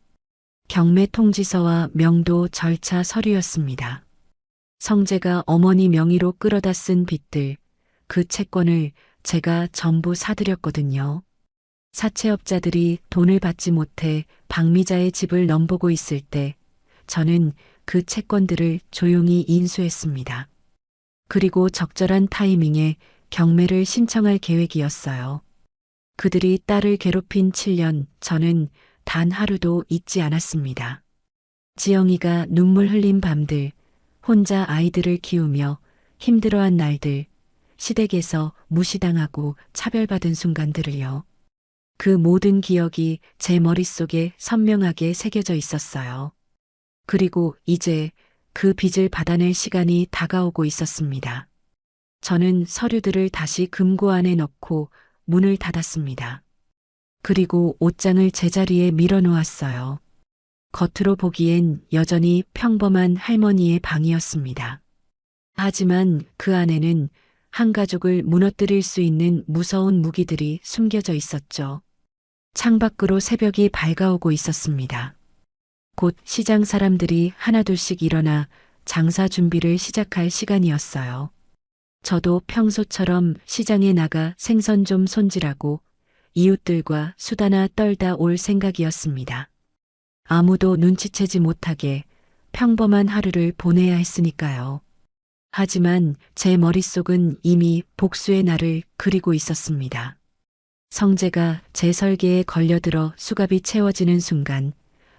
경매 통지서와 명도 절차 서류였습니다. 성재가 어머니 명의로 끌어다 쓴 빚들, 그 채권을 제가 전부 사들였거든요. 사채업자들이 돈을 받지 못해 박미자의 집을 넘보고 있을 때 저는 그 채권들을 조용히 인수했습니다. 그리고 적절한 타이밍에 경매를 신청할 계획이었어요. 그들이 딸을 괴롭힌 7년, 저는 단 하루도 잊지 않았습니다. 지영이가 눈물 흘린 밤들, 혼자 아이들을 키우며 힘들어한 날들, 시댁에서 무시당하고 차별받은 순간들을요. 그 모든 기억이 제 머릿속에 선명하게 새겨져 있었어요. 그리고 이제 그 빚을 받아낼 시간이 다가오고 있었습니다. 저는 서류들을 다시 금고 안에 넣고 문을 닫았습니다. 그리고 옷장을 제자리에 밀어놓았어요. 겉으로 보기엔 여전히 평범한 할머니의 방이었습니다. 하지만 그 안에는 한 가족을 무너뜨릴 수 있는 무서운 무기들이 숨겨져 있었죠. 창밖으로 새벽이 밝아오고 있었습니다. 곧 시장 사람들이 하나둘씩 일어나 장사 준비를 시작할 시간이었어요. 저도 평소처럼 시장에 나가 생선 좀 손질하고 이웃들과 수다나 떨다 올 생각이었습니다. 아무도 눈치채지 못하게 평범한 하루를 보내야 했으니까요. 하지만 제 머릿속은 이미 복수의 날을 그리고 있었습니다. 성재가 제 설계에 걸려들어 수갑이 채워지는 순간,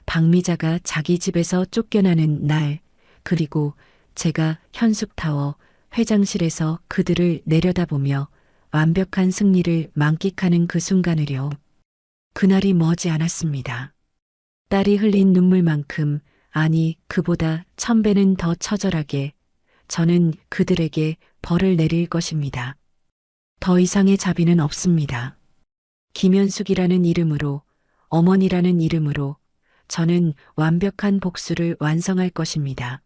박미자가 자기 집에서 쫓겨나는 날, 그리고 제가 현숙타워 회장실에서 그들을 내려다보며 완벽한 승리를 만끽하는 그 순간을요. 그날이 머지 않았습니다. 딸이 흘린 눈물만큼, 아니 그보다 1000배는 더 처절하게 저는 그들에게 벌을 내릴 것입니다. 더 이상의 자비는 없습니다. 김현숙이라는 이름으로, 어머니라는 이름으로 저는 완벽한 복수를 완성할 것입니다.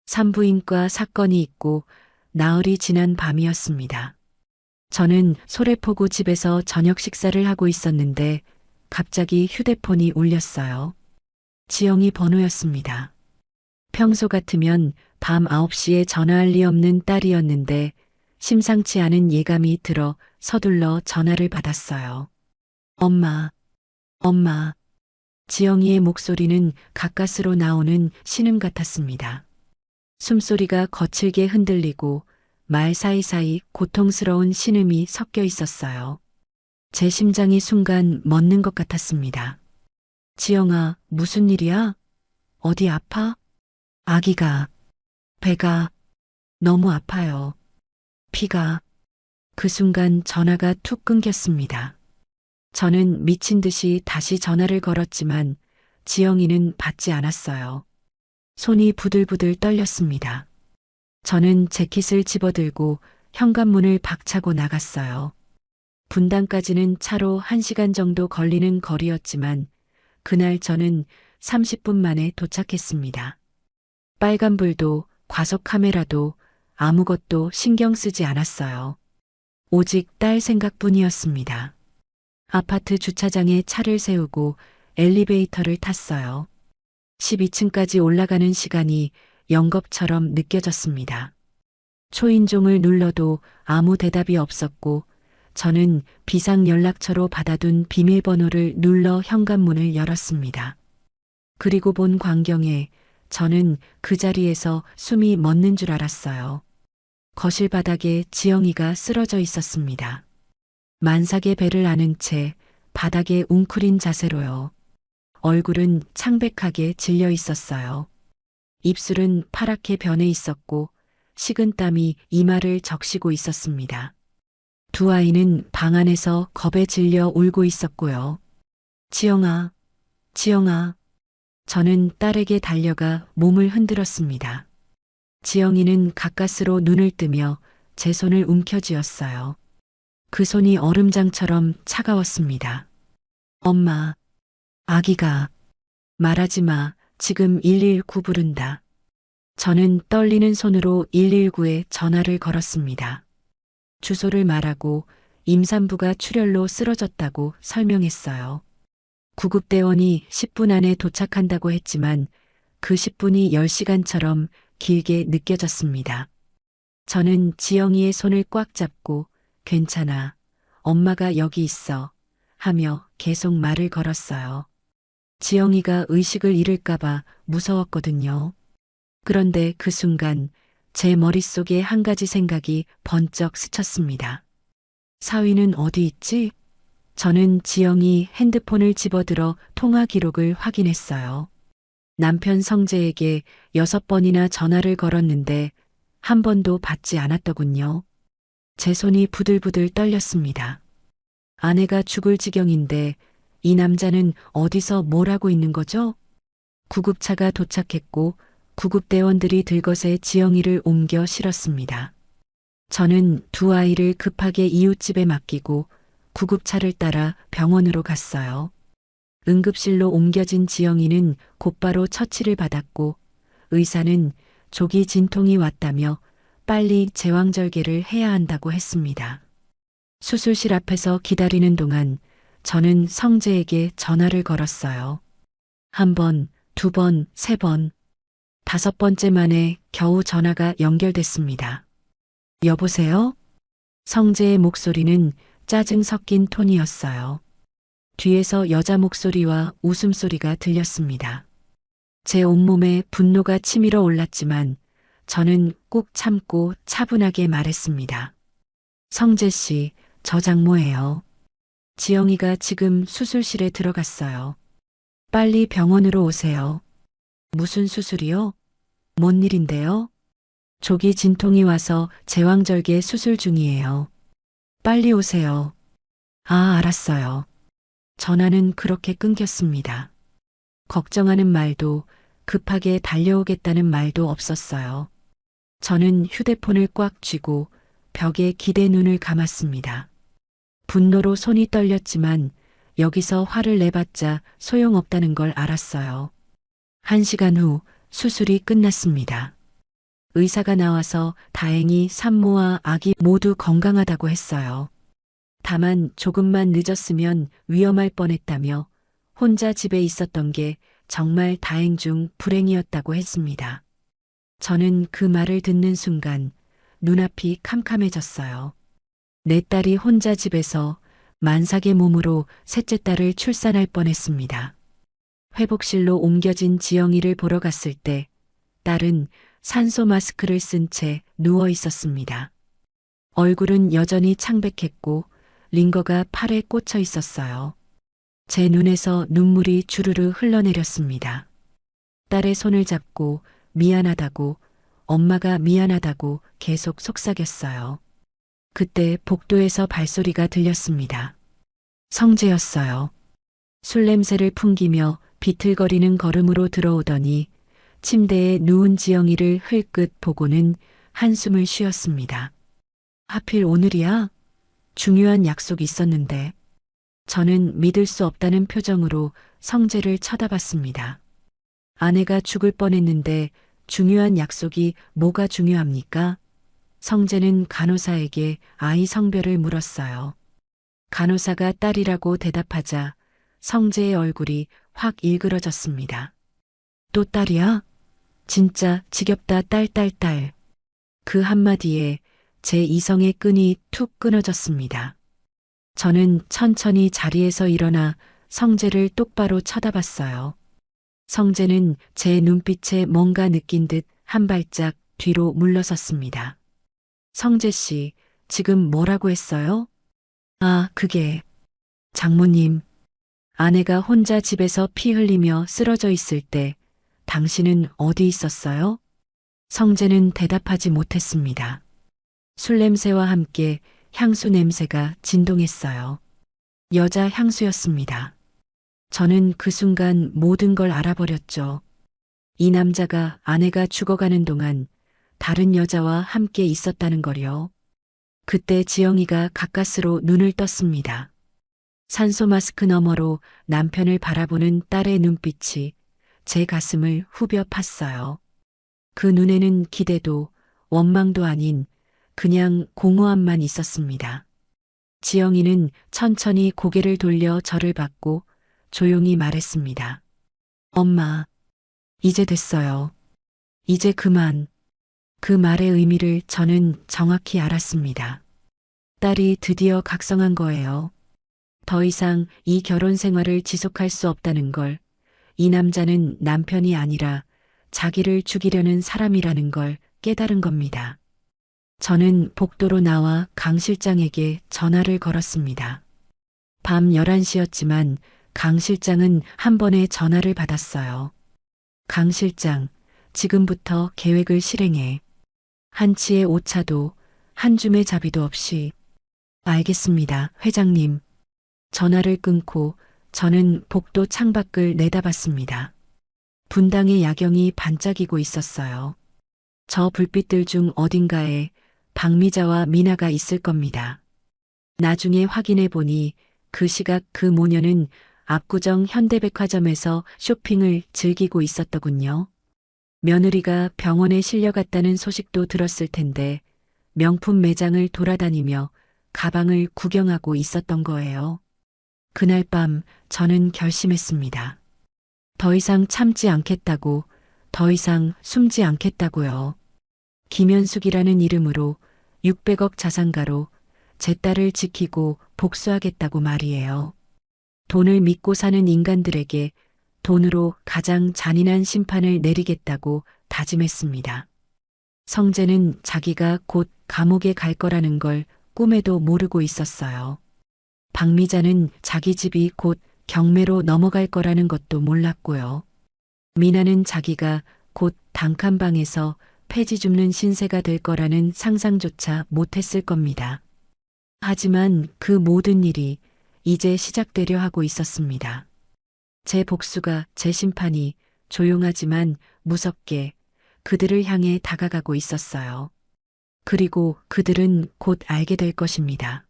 산부인과 사건이 있고 나흘이 지난 밤이었습니다. 저는 소래포구 집에서 저녁 식사를 하고 있었는데 갑자기 휴대폰이 울렸어요. 지영이 번호였습니다. 평소 같으면 밤 9시에 전화할 리 없는 딸이었는데 심상치 않은 예감이 들어 서둘러 전화를 받았어요. 엄마, 엄마. 지영이의 목소리는 가까스로 나오는 신음 같았습니다. 숨소리가 거칠게 흔들리고 말 사이사이 고통스러운 신음이 섞여 있었어요. 제 심장이 순간 멎는 것 같았습니다. 지영아, 무슨 일이야? 어디 아파? 아기가, 배가 너무 아파요. 피가. 그 순간 전화가 툭 끊겼습니다. 저는 미친 듯이 다시 전화를 걸었지만 지영이는 받지 않았어요. 손이 부들부들 떨렸습니다. 저는 재킷을 집어들고 현관문을 박차고 나갔어요. 분당까지는 차로 1시간 정도 걸리는 거리였지만 그날 저는 30분 만에 도착했습니다. 빨간불도 과속 카메라도 아무것도 신경 쓰지 않았어요. 오직 딸 생각뿐이었습니다. 아파트 주차장에 차를 세우고 엘리베이터를 탔어요. 12층까지 올라가는 시간이 영겁처럼 느껴졌습니다. 초인종을 눌러도 아무 대답이 없었고 저는 비상연락처로 받아둔 비밀번호를 눌러 현관문을 열었습니다. 그리고 본 광경에 저는 그 자리에서 숨이 멎는 줄 알았어요. 거실 바닥에 지영이가 쓰러져 있었습니다. 만삭의 배를 안은 채 바닥에 웅크린 자세로요. 얼굴은 창백하게 질려 있었어요. 입술은 파랗게 변해 있었고 식은땀이 이마를 적시고 있었습니다. 두 아이는 방 안에서 겁에 질려 울고 있었고요. 지영아, 지영아. 저는 딸에게 달려가 몸을 흔들었습니다. 지영이는 가까스로 눈을 뜨며 제 손을 움켜쥐었어요. 그 손이 얼음장처럼 차가웠습니다. 엄마, 아기가. 말하지 마. 지금 119 부른다. 저는 떨리는 손으로 119에 전화를 걸었습니다. 주소를 말하고 임산부가 출혈로 쓰러졌다고 설명했어요. 구급대원이 10분 안에 도착한다고 했지만 그 10분이 10시간처럼 길게 느껴졌습니다. 저는 지영이의 손을 꽉 잡고 괜찮아. 엄마가 여기 있어. 하며 계속 말을 걸었어요. 지영이가 의식을 잃을까봐 무서웠거든요. 그런데 그 순간 제 머릿속에 한 가지 생각이 번쩍 스쳤습니다. 사위는 어디 있지? 저는 지영이 핸드폰을 집어들어 통화 기록을 확인했어요. 남편 성재에게 6번이나 전화를 걸었는데 한 번도 받지 않았더군요. 제 손이 부들부들 떨렸습니다. 아내가 죽을 지경인데 이 남자는 어디서 뭘 하고 있는 거죠? 구급차가 도착했고 구급대원들이 들것에 지영이를 옮겨 실었습니다. 저는 두 아이를 급하게 이웃집에 맡기고 구급차를 따라 병원으로 갔어요. 응급실로 옮겨진 지영이는 곧바로 처치를 받았고 의사는 조기 진통이 왔다며 빨리 제왕절개를 해야 한다고 했습니다. 수술실 앞에서 기다리는 동안 저는 성재에게 전화를 걸었어요. 1번, 2번, 3번, 5번째 만에 겨우 전화가 연결됐습니다. 여보세요? 성재의 목소리는 짜증 섞인 톤이었어요. 뒤에서 여자 목소리와 웃음소리가 들렸습니다. 제 온몸에 분노가 치밀어 올랐지만 저는 꾹 참고 차분하게 말했습니다. 성재 씨, 저 장모예요. 지영이가 지금 수술실에 들어갔어요. 빨리 병원으로 오세요. 무슨 수술이요? 뭔 일인데요? 조기 진통이 와서 제왕절개 수술 중이에요. 빨리 오세요. 아, 알았어요. 전화는 그렇게 끊겼습니다. 걱정하는 말도 급하게 달려오겠다는 말도 없었어요. 저는 휴대폰을 꽉 쥐고 벽에 기대 눈을 감았습니다. 분노로 손이 떨렸지만 여기서 화를 내봤자 소용없다는 걸 알았어요. 1시간 후 수술이 끝났습니다. 의사가 나와서 다행히 산모와 아기 모두 건강하다고 했어요. 다만 조금만 늦었으면 위험할 뻔했다며 혼자 집에 있었던 게 정말 다행 중 불행이었다고 했습니다. 저는 그 말을 듣는 순간 눈앞이 캄캄해졌어요. 내 딸이 혼자 집에서 만삭의 몸으로 셋째 딸을 출산할 뻔했습니다. 회복실로 옮겨진 지영이를 보러 갔을 때 딸은 산소 마스크를 쓴 채 누워 있었습니다. 얼굴은 여전히 창백했고 링거가 팔에 꽂혀 있었어요. 제 눈에서 눈물이 주르르 흘러내렸습니다. 딸의 손을 잡고 미안하다고, 엄마가 미안하다고 계속 속삭였어요. 그때 복도에서 발소리가 들렸습니다. 성재였어요. 술 냄새를 풍기며 비틀거리는 걸음으로 들어오더니 침대에 누운 지영이를 흘끗 보고는 한숨을 쉬었습니다. 하필 오늘이야? 중요한 약속이 있었는데. 저는 믿을 수 없다는 표정으로 성재를 쳐다봤습니다. 아내가 죽을 뻔했는데 중요한 약속이 뭐가 중요합니까? 성재는 간호사에게 아이 성별을 물었어요. 간호사가 딸이라고 대답하자 성재의 얼굴이 확 일그러졌습니다. 또 딸이야? 진짜 지겹다 딸. 그 한마디에 제 이성의 끈이 툭 끊어졌습니다. 저는 천천히 자리에서 일어나 성재를 똑바로 쳐다봤어요. 성재는 제 눈빛에 뭔가 느낀 듯 한 발짝 뒤로 물러섰습니다. 성재 씨, 지금 뭐라고 했어요? 아, 그게. 장모님, 아내가 혼자 집에서 피 흘리며 쓰러져 있을 때 당신은 어디 있었어요? 성재는 대답하지 못했습니다. 술 냄새와 함께 향수 냄새가 진동했어요. 여자 향수였습니다. 저는 그 순간 모든 걸 알아버렸죠. 이 남자가 아내가 죽어가는 동안 다른 여자와 함께 있었다는 걸요. 그때 지영이가 가까스로 눈을 떴습니다. 산소 마스크 너머로 남편을 바라보는 딸의 눈빛이 제 가슴을 후벼 팠어요. 그 눈에는 기대도 원망도 아닌 그냥 공허함만 있었습니다. 지영이는 천천히 고개를 돌려 저를 봤고 조용히 말했습니다. 엄마, 이제 됐어요. 이제 그만. 그 말의 의미를 저는 정확히 알았습니다. 딸이 드디어 각성한 거예요. 더 이상 이 결혼 생활을 지속할 수 없다는 걸, 이 남자는 남편이 아니라 자기를 죽이려는 사람이라는 걸 깨달은 겁니다. 저는 복도로 나와 강 실장에게 전화를 걸었습니다. 밤 11시였지만 강 실장은 한 번에 전화를 받았어요. 강 실장, 지금부터 계획을 실행해. 한 치의 오차도 한 줌의 자비도 없이. 알겠습니다, 회장님. 전화를 끊고 저는 복도 창밖을 내다봤습니다. 분당의 야경이 반짝이고 있었어요. 저 불빛들 중 어딘가에 박미자와 미나가 있을 겁니다. 나중에 확인해 보니 그 시각 그 모녀는 압구정 현대백화점에서 쇼핑을 즐기고 있었더군요. 며느리가 병원에 실려갔다는 소식도 들었을 텐데 명품 매장을 돌아다니며 가방을 구경하고 있었던 거예요. 그날 밤 저는 결심했습니다. 더 이상 참지 않겠다고, 더 이상 숨지 않겠다고요. 김현숙이라는 이름으로 600억 자산가로 제 딸을 지키고 복수하겠다고 말이에요. 돈을 믿고 사는 인간들에게 돈으로 가장 잔인한 심판을 내리겠다고 다짐했습니다. 성재는 자기가 곧 감옥에 갈 거라는 걸 꿈에도 모르고 있었어요. 박미자는 자기 집이 곧 경매로 넘어갈 거라는 것도 몰랐고요. 미나는 자기가 곧 단칸방에서 폐지 줍는 신세가 될 거라는 상상조차 못했을 겁니다. 하지만 그 모든 일이 이제 시작되려 하고 있었습니다. 제 복수가, 제 심판이 조용하지만 무섭게 그들을 향해 다가가고 있었어요. 그리고 그들은 곧 알게 될 것입니다.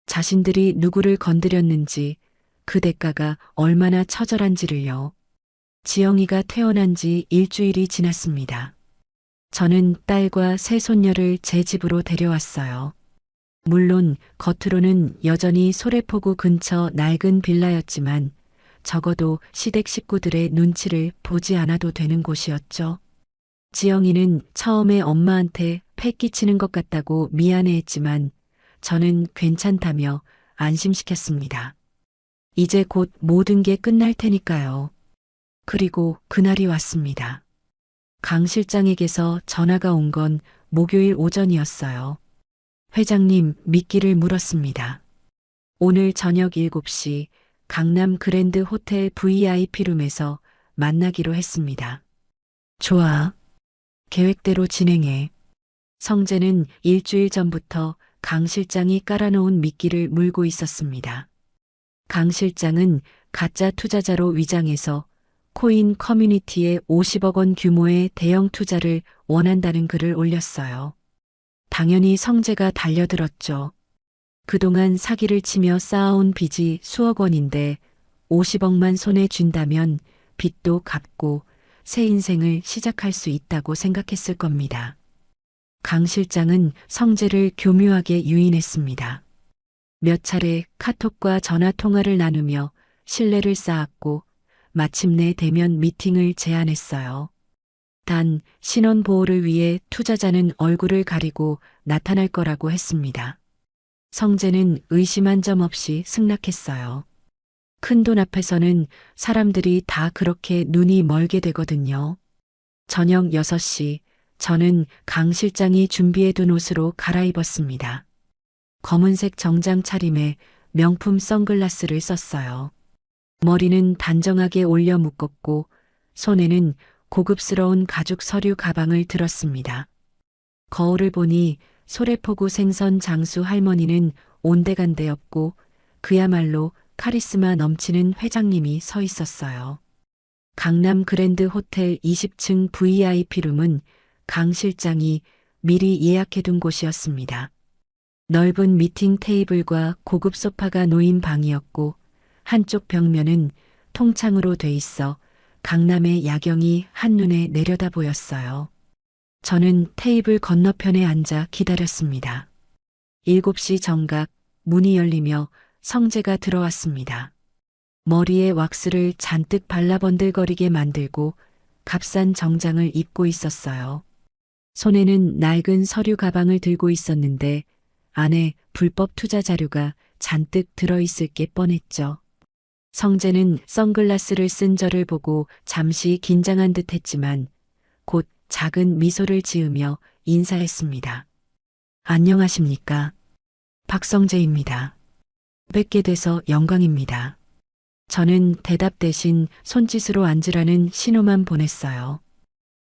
자신들이 누구를 건드렸는지, 그 대가가 얼마나 처절한지를요. 지영이가 태어난 지 일주일이 지났습니다. 저는 딸과 새 손녀를 제 집으로 데려왔어요. 물론 겉으로는 여전히 소래포구 근처 낡은 빌라였지만 적어도 시댁 식구들의 눈치를 보지 않아도 되는 곳이었죠. 지영이는 처음에 엄마한테 패 끼치는 것 같다고 미안해했지만 저는 괜찮다며 안심시켰습니다. 이제 곧 모든 게 끝날 테니까요. 그리고 그날이 왔습니다. 강 실장에게서 전화가 온 건 목요일 오전이었어요. 회장님 미끼를 물었습니다. 오늘 저녁 7시 강남 그랜드 호텔 VIP룸에서 만나기로 했습니다. 좋아. 계획대로 진행해. 성재는 일주일 전부터 강 실장이 깔아놓은 미끼를 물고 있었습니다. 강 실장은 가짜 투자자로 위장해서 코인 커뮤니티에 50억 원 규모의 대형 투자를 원한다는 글을 올렸어요. 당연히 성재가 달려들었죠. 그동안 사기를 치며 쌓아온 빚이 수억 원인데 50억만 손에 쥔다면 빚도 갚고 새 인생을 시작할 수 있다고 생각했을 겁니다. 강 실장은 성재를 교묘하게 유인했습니다. 몇 차례 카톡과 전화 통화를 나누며 신뢰를 쌓았고 마침내 대면 미팅을 제안했어요. 단 신원 보호를 위해 투자자는 얼굴을 가리고 나타날 거라고 했습니다. 성재는 의심한 점 없이 승낙했어요. 큰돈 앞에서는 사람들이 다 그렇게 눈이 멀게 되거든요. 저녁 6시 저는 강 실장이 준비해둔 옷으로 갈아입었습니다. 검은색 정장 차림에 명품 선글라스를 썼어요. 머리는 단정하게 올려 묶었고 손에는 고급스러운 가죽 서류 가방을 들었습니다. 거울을 보니 소래포구 생선 장수 할머니는 온데간데 없고 그야말로 카리스마 넘치는 회장님이 서 있었어요. 강남 그랜드 호텔 20층 VIP룸은 강 실장이 미리 예약해둔 곳이었습니다. 넓은 미팅 테이블과 고급 소파가 놓인 방이었고 한쪽 벽면은 통창으로 돼 있어 강남의 야경이 한눈에 내려다 보였어요. 저는 테이블 건너편에 앉아 기다렸습니다. 7시 정각 문이 열리며 성재가 들어왔습니다. 머리에 왁스를 잔뜩 발라 번들거리게 만들고 값싼 정장을 입고 있었어요. 손에는 낡은 서류 가방을 들고 있었는데 안에 불법 투자 자료가 잔뜩 들어있을 게 뻔했죠. 성재는 선글라스를 쓴 저를 보고 잠시 긴장한 듯 했지만 곧 작은 미소를 지으며 인사했습니다. 안녕하십니까? 박성재입니다. 뵙게 돼서 영광입니다. 저는 대답 대신 손짓으로 앉으라는 신호만 보냈어요.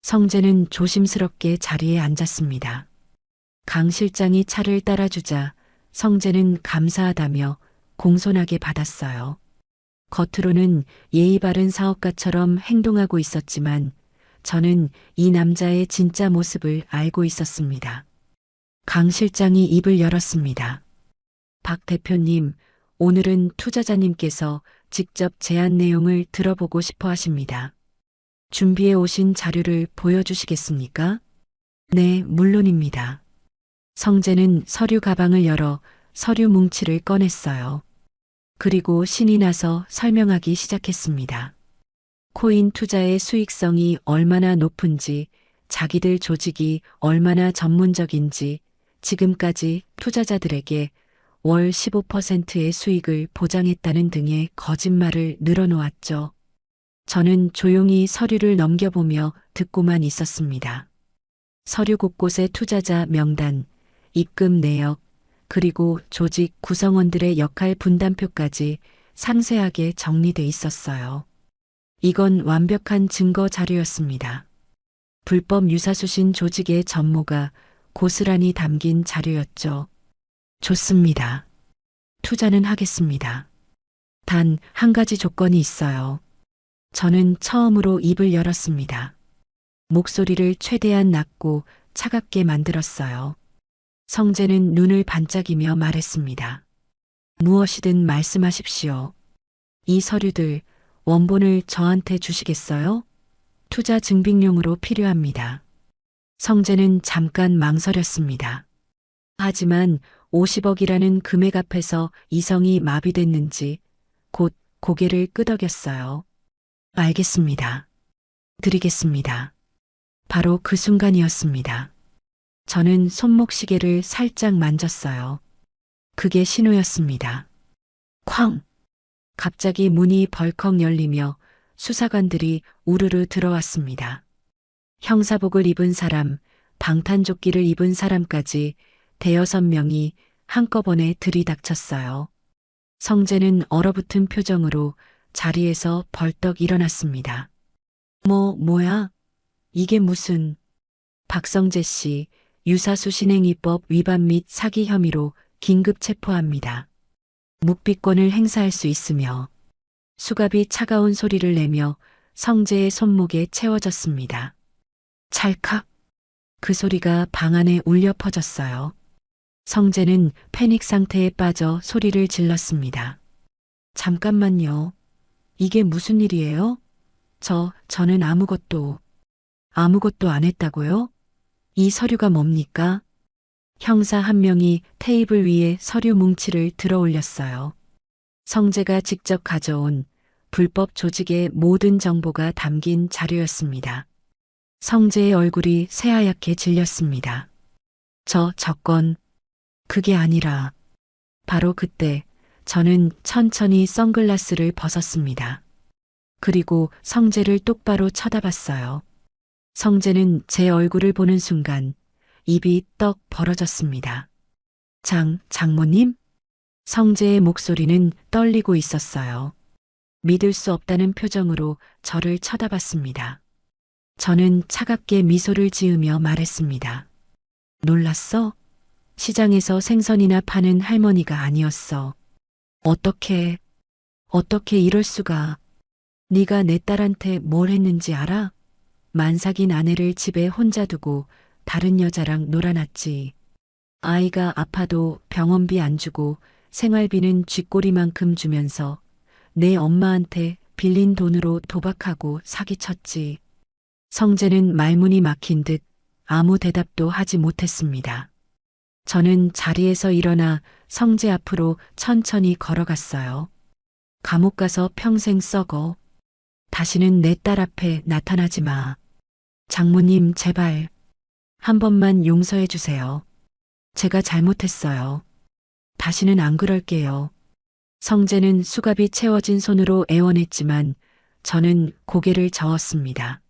성재는 조심스럽게 자리에 앉았습니다. 강 실장이 차를 따라주자 성재는 감사하다며 공손하게 받았어요. 겉으로는 예의 바른 사업가처럼 행동하고 있었지만 저는 이 남자의 진짜 모습을 알고 있었습니다. 강 실장이 입을 열었습니다. 박 대표님, 오늘은 투자자님께서 직접 제안 내용을 들어보고 싶어 하십니다. 준비해 오신 자료를 보여주시겠습니까? 네, 물론입니다. 성재는 서류 가방을 열어 서류 뭉치를 꺼냈어요. 그리고 신이 나서 설명하기 시작했습니다. 코인 투자의 수익성이 얼마나 높은지, 자기들 조직이 얼마나 전문적인지, 지금까지 투자자들에게 월 15%의 수익을 보장했다는 등의 거짓말을 늘어놓았죠. 저는 조용히 서류를 넘겨보며 듣고만 있었습니다. 서류 곳곳에 투자자 명단, 입금 내역, 그리고 조직 구성원들의 역할 분담표까지 상세하게 정리돼 있었어요. 이건 완벽한 증거 자료였습니다. 불법 유사수신 조직의 전모가 고스란히 담긴 자료였죠. 좋습니다. 투자는 하겠습니다. 단 한 가지 조건이 있어요. 저는 처음으로 입을 열었습니다. 목소리를 최대한 낮고 차갑게 만들었어요. 성재는 눈을 반짝이며 말했습니다. 무엇이든 말씀하십시오. 이 서류들, 원본을 저한테 주시겠어요? 투자 증빙용으로 필요합니다. 성재는 잠깐 망설였습니다. 하지만 50억이라는 금액 앞에서 이성이 마비됐는지 곧 고개를 끄덕였어요. 알겠습니다. 드리겠습니다. 바로 그 순간이었습니다. 저는 손목시계를 살짝 만졌어요. 그게 신호였습니다. 쾅! 갑자기 문이 벌컥 열리며 수사관들이 우르르 들어왔습니다. 형사복을 입은 사람, 방탄조끼를 입은 사람까지 대여섯 명이 한꺼번에 들이닥쳤어요. 성재는 얼어붙은 표정으로 자리에서 벌떡 일어났습니다. 뭐야? 이게 무슨... 박성재 씨, 유사수신행위법 위반 및 사기 혐의로 긴급 체포합니다. 묵비권을 행사할 수 있으며 수갑이 차가운 소리를 내며 성재의 손목에 채워졌습니다. 찰칵. 그 소리가 방 안에 울려 퍼졌어요. 성재는 패닉 상태에 빠져 소리를 질렀습니다. 잠깐만요. 이게 무슨 일이에요? 저는 아무것도 안 했다고요? 이 서류가 뭡니까? 형사 한 명이 테이블 위에 서류 뭉치를 들어 올렸어요. 성재가 직접 가져온 불법 조직의 모든 정보가 담긴 자료였습니다. 성재의 얼굴이 새하얗게 질렸습니다. 저건 그게 아니라 바로 그때 저는 천천히 선글라스를 벗었습니다. 그리고 성재를 똑바로 쳐다봤어요. 성재는 제 얼굴을 보는 순간 입이 떡 벌어졌습니다. 장모님? 성재의 목소리는 떨리고 있었어요. 믿을 수 없다는 표정으로 저를 쳐다봤습니다. 저는 차갑게 미소를 지으며 말했습니다. 놀랐어? 시장에서 생선이나 파는 할머니가 아니었어. 어떻게 이럴 수가. 네가 내 딸한테 뭘 했는지 알아? 만삭인 아내를 집에 혼자 두고 다른 여자랑 놀아놨지. 아이가 아파도 병원비 안 주고 생활비는 쥐꼬리만큼 주면서 내 엄마한테 빌린 돈으로 도박하고 사기쳤지. 성재는 말문이 막힌 듯 아무 대답도 하지 못했습니다. 저는 자리에서 일어나 성재 앞으로 천천히 걸어갔어요. 감옥 가서 평생 썩어. 다시는 내 딸 앞에 나타나지 마. 장모님, 제발 한 번만 용서해 주세요. 제가 잘못했어요. 다시는 안 그럴게요. 성재는 수갑이 채워진 손으로 애원했지만 저는 고개를 저었습니다.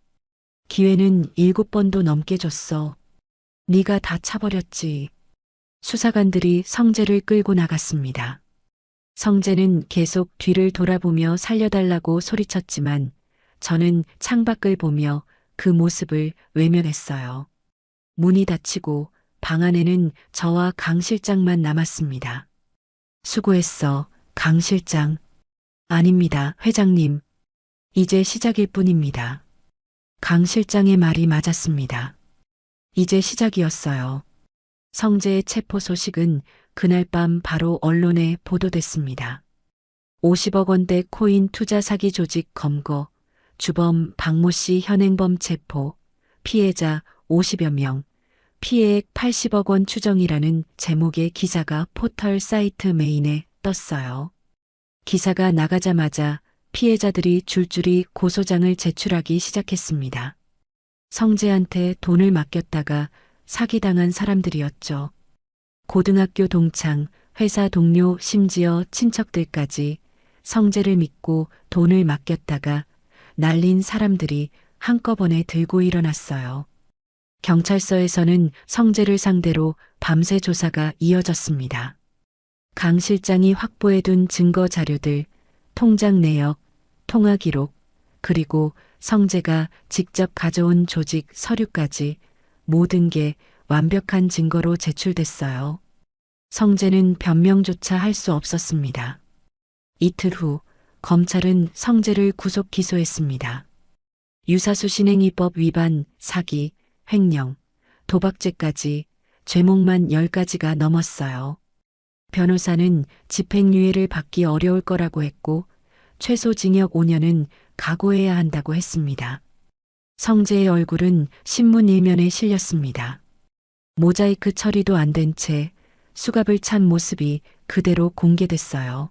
기회는 7번도 넘게 줬어. 네가 다 차버렸지. 수사관들이 성재를 끌고 나갔습니다. 성재는 계속 뒤를 돌아보며 살려달라고 소리쳤지만 저는 창밖을 보며 그 모습을 외면했어요. 문이 닫히고 방 안에는 저와 강 실장만 남았습니다. 수고했어, 강 실장. 아닙니다, 회장님. 이제 시작일 뿐입니다. 강 실장의 말이 맞았습니다. 이제 시작이었어요. 성재의 체포 소식은 그날 밤 바로 언론에 보도됐습니다. 50억 원대 코인 투자 사기 조직 검거, 주범 박모 씨 현행범 체포, 피해자 50여 명, 피해액 80억 원 추정이라는 제목의 기사가 포털 사이트 메인에 떴어요. 기사가 나가자마자 피해자들이 줄줄이 고소장을 제출하기 시작했습니다. 성재한테 돈을 맡겼다가 사기당한 사람들이었죠. 고등학교 동창, 회사 동료, 심지어 친척들까지 성재를 믿고 돈을 맡겼다가 날린 사람들이 한꺼번에 들고 일어났어요. 경찰서에서는 성재를 상대로 밤새 조사가 이어졌습니다. 강 실장이 확보해둔 증거 자료들, 통장 내역, 통화 기록, 그리고 성재가 직접 가져온 조직 서류까지 모든 게 완벽한 증거로 제출됐어요. 성재는 변명조차 할 수 없었습니다. 이틀 후 검찰은 성재를 구속 기소했습니다. 유사수신행위법 위반, 사기, 횡령, 도박죄까지 죄목만 10가지가 넘었어요. 변호사는 집행유예를 받기 어려울 거라고 했고 최소 징역 5년은 각오해야 한다고 했습니다. 성재의 얼굴은 신문 일면에 실렸습니다. 모자이크 처리도 안 된 채 수갑을 찬 모습이 그대로 공개됐어요.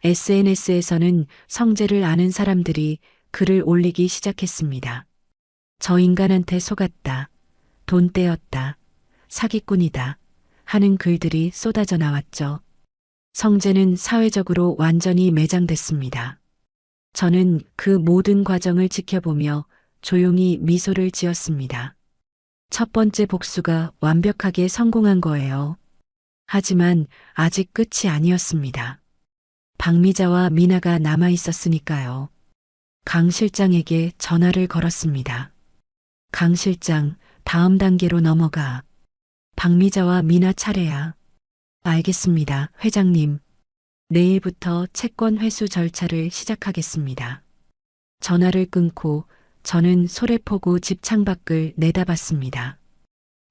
SNS에서는 성재를 아는 사람들이 글을 올리기 시작했습니다. 저 인간한테 속았다. 돈 떼었다. 사기꾼이다. 하는 글들이 쏟아져 나왔죠. 성재는 사회적으로 완전히 매장됐습니다. 저는 그 모든 과정을 지켜보며 조용히 미소를 지었습니다. 첫 번째 복수가 완벽하게 성공한 거예요. 하지만 아직 끝이 아니었습니다. 박미자와 미나가 남아 있었으니까요. 강 실장에게 전화를 걸었습니다. 강 실장, 다음 단계로 넘어가. 박미자와 미나 차례야. 알겠습니다, 회장님. 내일부터 채권 회수 절차를 시작하겠습니다. 전화를 끊고 저는 소래포구 집 창밖을 내다봤습니다.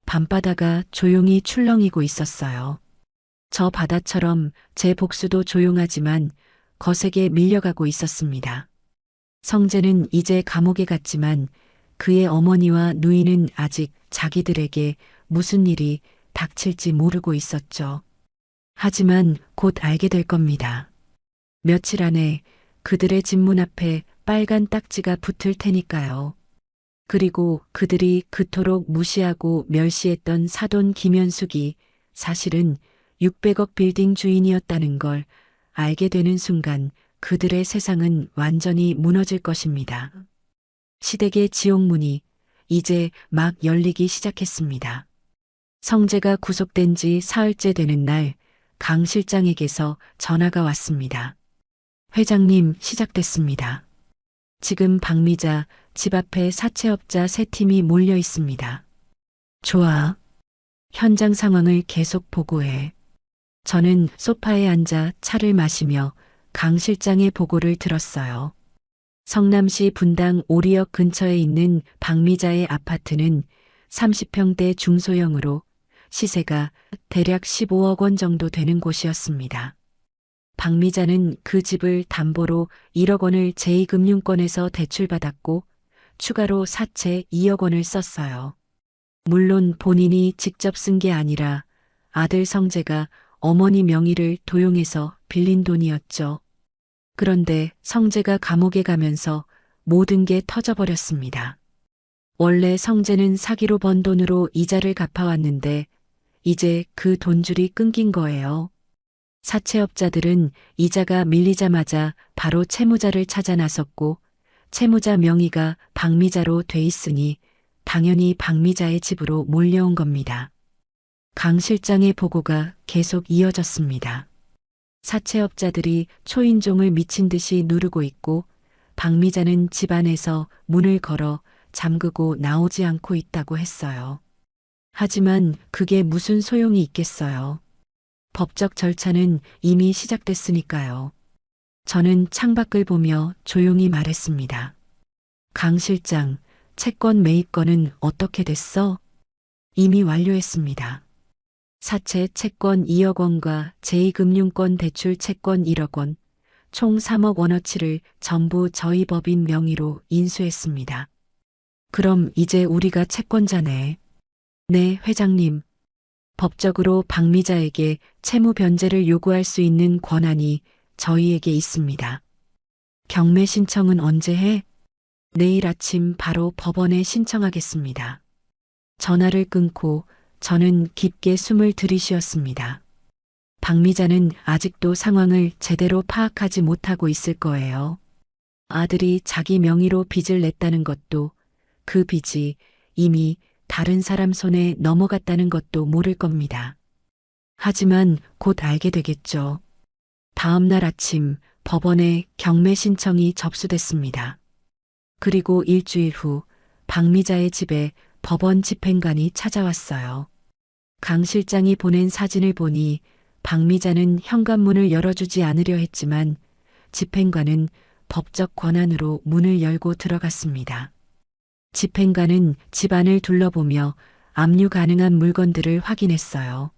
밤바다가 조용히 출렁이고 있었어요. 저 바다처럼 제 복수도 조용하지만 거세게 밀려가고 있었습니다. 성재는 이제 감옥에 갔지만 그의 어머니와 누이는 아직 자기들에게 무슨 일이 닥칠지 모르고 있었죠. 하지만 곧 알게 될 겁니다. 며칠 안에 그들의 집 문 앞에 빨간 딱지가 붙을 테니까요. 그리고 그들이 그토록 무시하고 멸시했던 사돈 김현숙이 사실은 600억 빌딩 주인이었다는 걸 알게 되는 순간 그들의 세상은 완전히 무너질 것입니다. 시댁의 지옥문이 이제 막 열리기 시작했습니다. 성재가 구속된 지 사흘째 되는 날 강 실장에게서 전화가 왔습니다. 회장님, 시작됐습니다. 지금 박미자 집 앞에 사채업자 3팀이 몰려 있습니다. 좋아. 현장 상황을 계속 보고해. 저는 소파에 앉아 차를 마시며 강 실장의 보고를 들었어요. 성남시 분당 오리역 근처에 있는 박미자의 아파트는 30평대 중소형으로 시세가 대략 15억 원 정도 되는 곳이었습니다. 박미자는 그 집을 담보로 1억 원을 제2금융권에서 대출받았고 추가로 사채 2억 원을 썼어요. 물론 본인이 직접 쓴 게 아니라 아들 성재가 어머니 명의를 도용해서 빌린 돈이었죠. 그런데 성재가 감옥에 가면서 모든 게 터져버렸습니다. 원래 성재는 사기로 번 돈으로 이자를 갚아왔는데 이제 그 돈줄이 끊긴 거예요. 사채업자들은 이자가 밀리자마자 바로 채무자를 찾아 나섰고 채무자 명의가 박미자로 돼 있으니 당연히 박미자의 집으로 몰려온 겁니다. 강 실장의 보고가 계속 이어졌습니다. 사채업자들이 초인종을 미친 듯이 누르고 있고 박미자는 집 안에서 문을 걸어 잠그고 나오지 않고 있다고 했어요. 하지만 그게 무슨 소용이 있겠어요. 법적 절차는 이미 시작됐으니까요. 저는 창밖을 보며 조용히 말했습니다. 강 실장, 채권 매입건은 어떻게 됐어? 이미 완료했습니다. 사채 채권 2억 원과 제2금융권 대출 채권 1억 원, 총 3억 원어치를 전부 저희 법인 명의로 인수했습니다. 그럼 이제 우리가 채권자네. 네, 회장님. 법적으로 박미자에게 채무 변제를 요구할 수 있는 권한이 저희에게 있습니다. 경매 신청은 언제 해? 내일 아침 바로 법원에 신청하겠습니다. 전화를 끊고 저는 깊게 숨을 들이쉬었습니다. 박미자는 아직도 상황을 제대로 파악하지 못하고 있을 거예요. 아들이 자기 명의로 빚을 냈다는 것도 그 빚이 이미 다른 사람 손에 넘어갔다는 것도 모를 겁니다. 하지만 곧 알게 되겠죠. 다음 날 아침 법원에 경매 신청이 접수됐습니다. 그리고 일주일 후 박미자의 집에 법원 집행관이 찾아왔어요. 강 실장이 보낸 사진을 보니 박미자는 현관문을 열어주지 않으려 했지만 집행관은 법적 권한으로 문을 열고 들어갔습니다. 집행관은 집안을 둘러보며 압류 가능한 물건들을 확인했어요.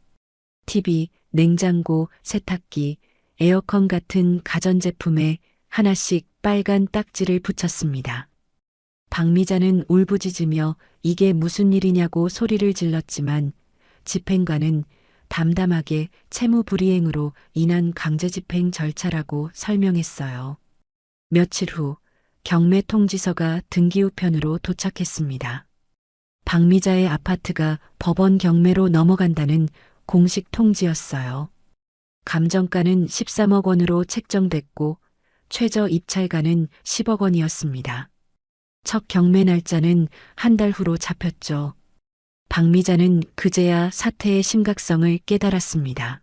TV, 냉장고, 세탁기, 에어컨 같은 가전제품에 하나씩 빨간 딱지를 붙였습니다. 박미자는 울부짖으며 이게 무슨 일이냐고 소리를 질렀지만 집행관은 담담하게 채무불이행으로 인한 강제집행 절차라고 설명했어요. 며칠 후 경매 통지서가 등기 우편으로 도착했습니다. 박미자의 아파트가 법원 경매로 넘어간다는 공식 통지였어요. 감정가는 13억 원으로 책정됐고 최저 입찰가는 10억 원이었습니다. 첫 경매 날짜는 한 달 후로 잡혔죠. 박미자는 그제야 사태의 심각성을 깨달았습니다.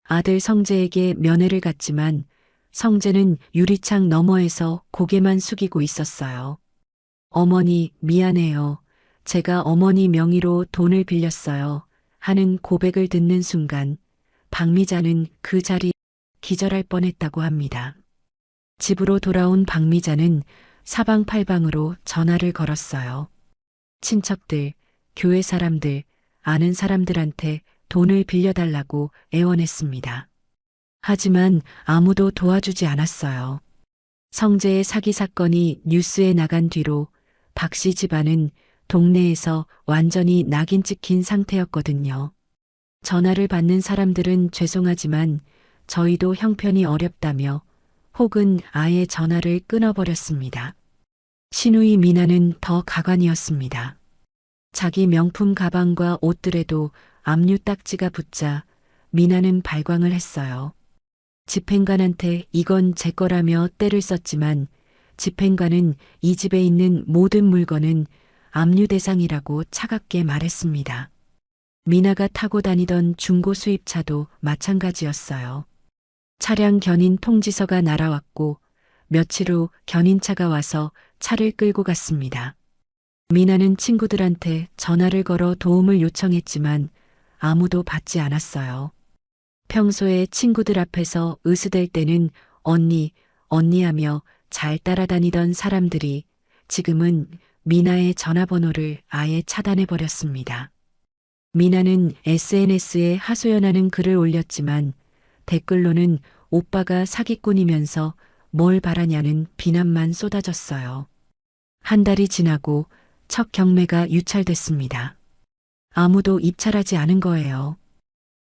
아들 성재에게 면회를 갔지만 성재는 유리창 너머에서 고개만 숙이고 있었어요. 어머니, 미안해요. 제가 어머니 명의로 돈을 빌렸어요. 하는 고백을 듣는 순간 박미자는 그 자리에 기절할 뻔했다고 합니다. 집으로 돌아온 박미자는 사방팔방으로 전화를 걸었어요. 친척들, 교회 사람들, 아는 사람들한테 돈을 빌려달라고 애원했습니다. 하지만 아무도 도와주지 않았어요. 성재의 사기 사건이 뉴스에 나간 뒤로 박 씨 집안은 동네에서 완전히 낙인 찍힌 상태였거든요. 전화를 받는 사람들은 죄송하지만 저희도 형편이 어렵다며 혹은 아예 전화를 끊어버렸습니다. 시누이 미나는 더 가관이었습니다. 자기 명품 가방과 옷들에도 압류 딱지가 붙자 미나는 발광을 했어요. 집행관한테 이건 제 거라며 떼를 썼지만 집행관은 이 집에 있는 모든 물건은 압류 대상이라고 차갑게 말했습니다. 미나가 타고 다니던 중고 수입차도 마찬가지였어요. 차량 견인 통지서가 날아왔고 며칠 후 견인차가 와서 차를 끌고 갔습니다. 미나는 친구들한테 전화를 걸어 도움을 요청했지만 아무도 받지 않았어요. 평소에 친구들 앞에서 으스댈 때는 언니, 언니 하며 잘 따라다니던 사람들이 지금은 미나의 전화번호를 아예 차단해버렸습니다. 미나는 SNS에 하소연하는 글을 올렸지만 댓글로는 오빠가 사기꾼이면서 뭘 바라냐는 비난만 쏟아졌어요. 한 달이 지나고 첫 경매가 유찰됐습니다. 아무도 입찰하지 않은 거예요.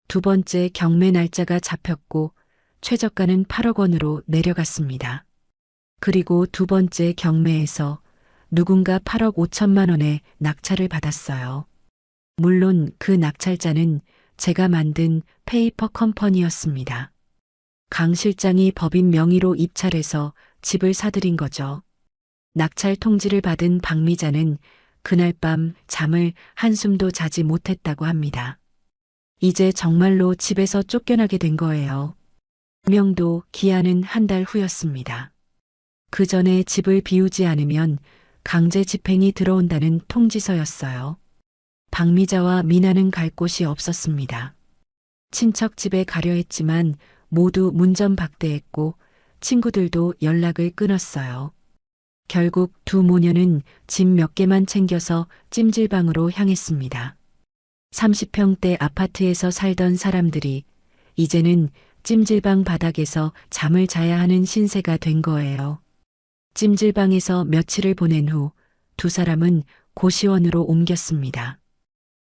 두 번째 경매 날짜가 잡혔고 최저가는 8억 원으로 내려갔습니다. 그리고 두 번째 경매에서 누군가 8억 5천만 원의 낙찰을 받았어요. 물론 그 낙찰자는 제가 만든 페이퍼 컴퍼니였습니다. 강 실장이 법인 명의로 입찰해서 집을 사들인 거죠. 낙찰 통지를 받은 박미자는 그날 밤 잠을 한숨도 자지 못했다고 합니다. 이제 정말로 집에서 쫓겨나게 된 거예요. 명도 기한은 한 달 후였습니다. 그 전에 집을 비우지 않으면 강제 집행이 들어온다는 통지서였어요. 박미자와 미나는 갈 곳이 없었습니다. 친척 집에 가려 했지만 모두 문전박대했고 친구들도 연락을 끊었어요. 결국 두 모녀는 집 몇 개만 챙겨서 찜질방으로 향했습니다. 30평대 아파트에서 살던 사람들이 이제는 찜질방 바닥에서 잠을 자야 하는 신세가 된 거예요. 찜질방에서 며칠을 보낸 후 두 사람은 고시원으로 옮겼습니다.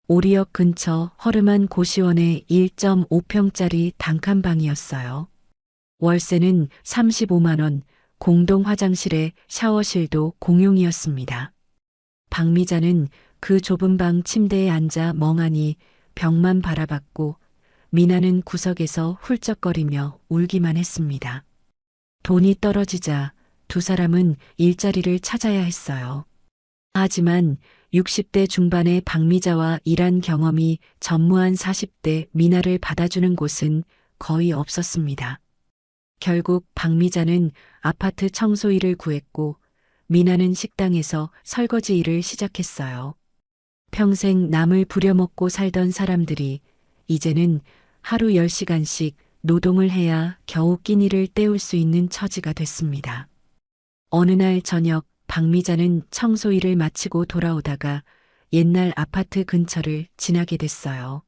오리역 근처 허름한 고시원의 1.5평짜리 단칸방이었어요. 월세는 35만 원, 공동 화장실에 샤워실도 공용이었습니다. 박미자는 그 좁은 방 침대에 앉아 멍하니 벽만 바라봤고 미나는 구석에서 훌쩍거리며 울기만 했습니다. 돈이 떨어지자 두 사람은 일자리를 찾아야 했어요. 하지만 60대 중반의 박미자와 일한 경험이 전무한 40대 미나를 받아주는 곳은 거의 없었습니다. 결국 박미자는 아파트 청소 일을 구했고 미나는 식당에서 설거지 일을 시작했어요. 평생 남을 부려먹고 살던 사람들이 이제는 하루 10시간씩 노동을 해야 겨우 끼니를 때울 수 있는 처지가 됐습니다. 어느 날 저녁 박미자는 청소 일을 마치고 돌아오다가 옛날 아파트 근처를 지나게 됐어요.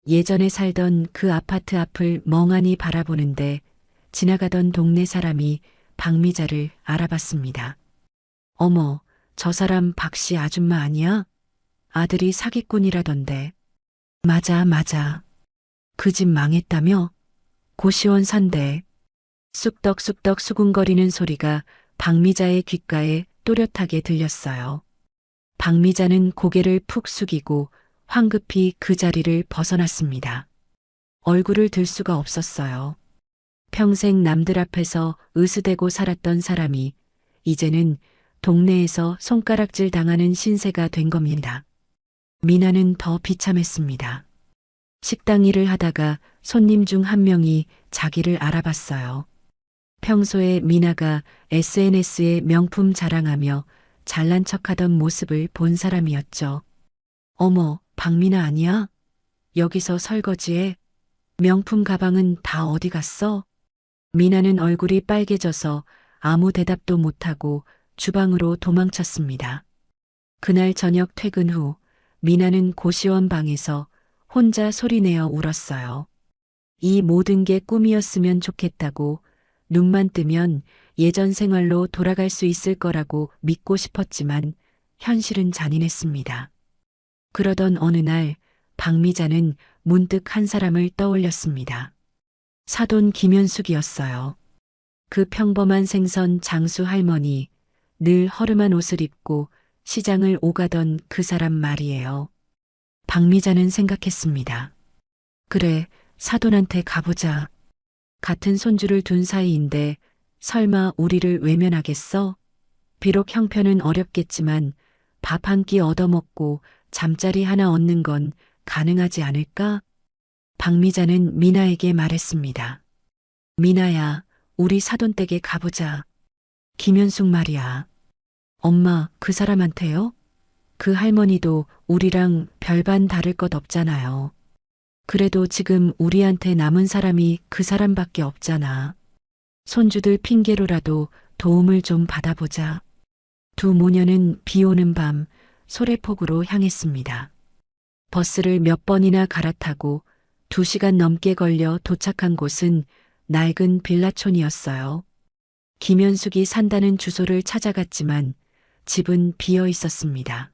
예전에 살던 그 아파트 앞을 멍하니 바라보는데 지나가던 동네 사람이 박미자를 알아봤습니다. 어머, 저 사람 박씨 아줌마 아니야? 아들이 사기꾼이라던데. 맞아. 그 집 망했다며? 고시원 산대. 쑥덕쑥덕 수군거리는 소리가 박미자의 귓가에 또렷하게 들렸어요. 박미자는 고개를 푹 숙이고 황급히 그 자리를 벗어났습니다. 얼굴을 들 수가 없었어요. 평생 남들 앞에서 으스대고 살았던 사람이 이제는 동네에서 손가락질 당하는 신세가 된 겁니다. 미나는 더 비참했습니다. 식당 일을 하다가 손님 중 한 명이 자기를 알아봤어요. 평소에 미나가 SNS에 명품 자랑하며 잘난 척하던 모습을 본 사람이었죠. 어머, 박미나 아니야? 여기서 설거지해? 명품 가방은 다 어디 갔어? 미나는 얼굴이 빨개져서 아무 대답도 못하고 주방으로 도망쳤습니다. 그날 저녁 퇴근 후 미나는 고시원 방에서 혼자 소리내어 울었어요. 이 모든 게 꿈이었으면 좋겠다고 눈만 뜨면 예전 생활로 돌아갈 수 있을 거라고 믿고 싶었지만 현실은 잔인했습니다. 그러던 어느 날 박미자는 문득 한 사람을 떠올렸습니다. 사돈 김현숙이었어요. 그 평범한 생선 장수 할머니, 늘 허름한 옷을 입고 시장을 오가던 그 사람 말이에요. 박미자는 생각했습니다. 그래, 사돈한테 가보자. 같은 손주를 둔 사이인데 설마 우리를 외면하겠어? 비록 형편은 어렵겠지만 밥 한 끼 얻어먹고 잠자리 하나 얻는 건 가능하지 않을까? 박미자는 미나에게 말했습니다. 미나야, 우리 사돈 댁에 가보자. 김현숙 말이야. 엄마, 그 사람한테요? 그 할머니도 우리랑 별반 다를 것 없잖아요. 그래도 지금 우리한테 남은 사람이 그 사람밖에 없잖아. 손주들 핑계로라도 도움을 좀 받아보자. 두 모녀는 비 오는 밤 소래폭으로 향했습니다. 버스를 몇 번이나 갈아타고 2시간 넘게 걸려 도착한 곳은 낡은 빌라촌이었어요. 김현숙이 산다는 주소를 찾아갔지만 집은 비어 있었습니다.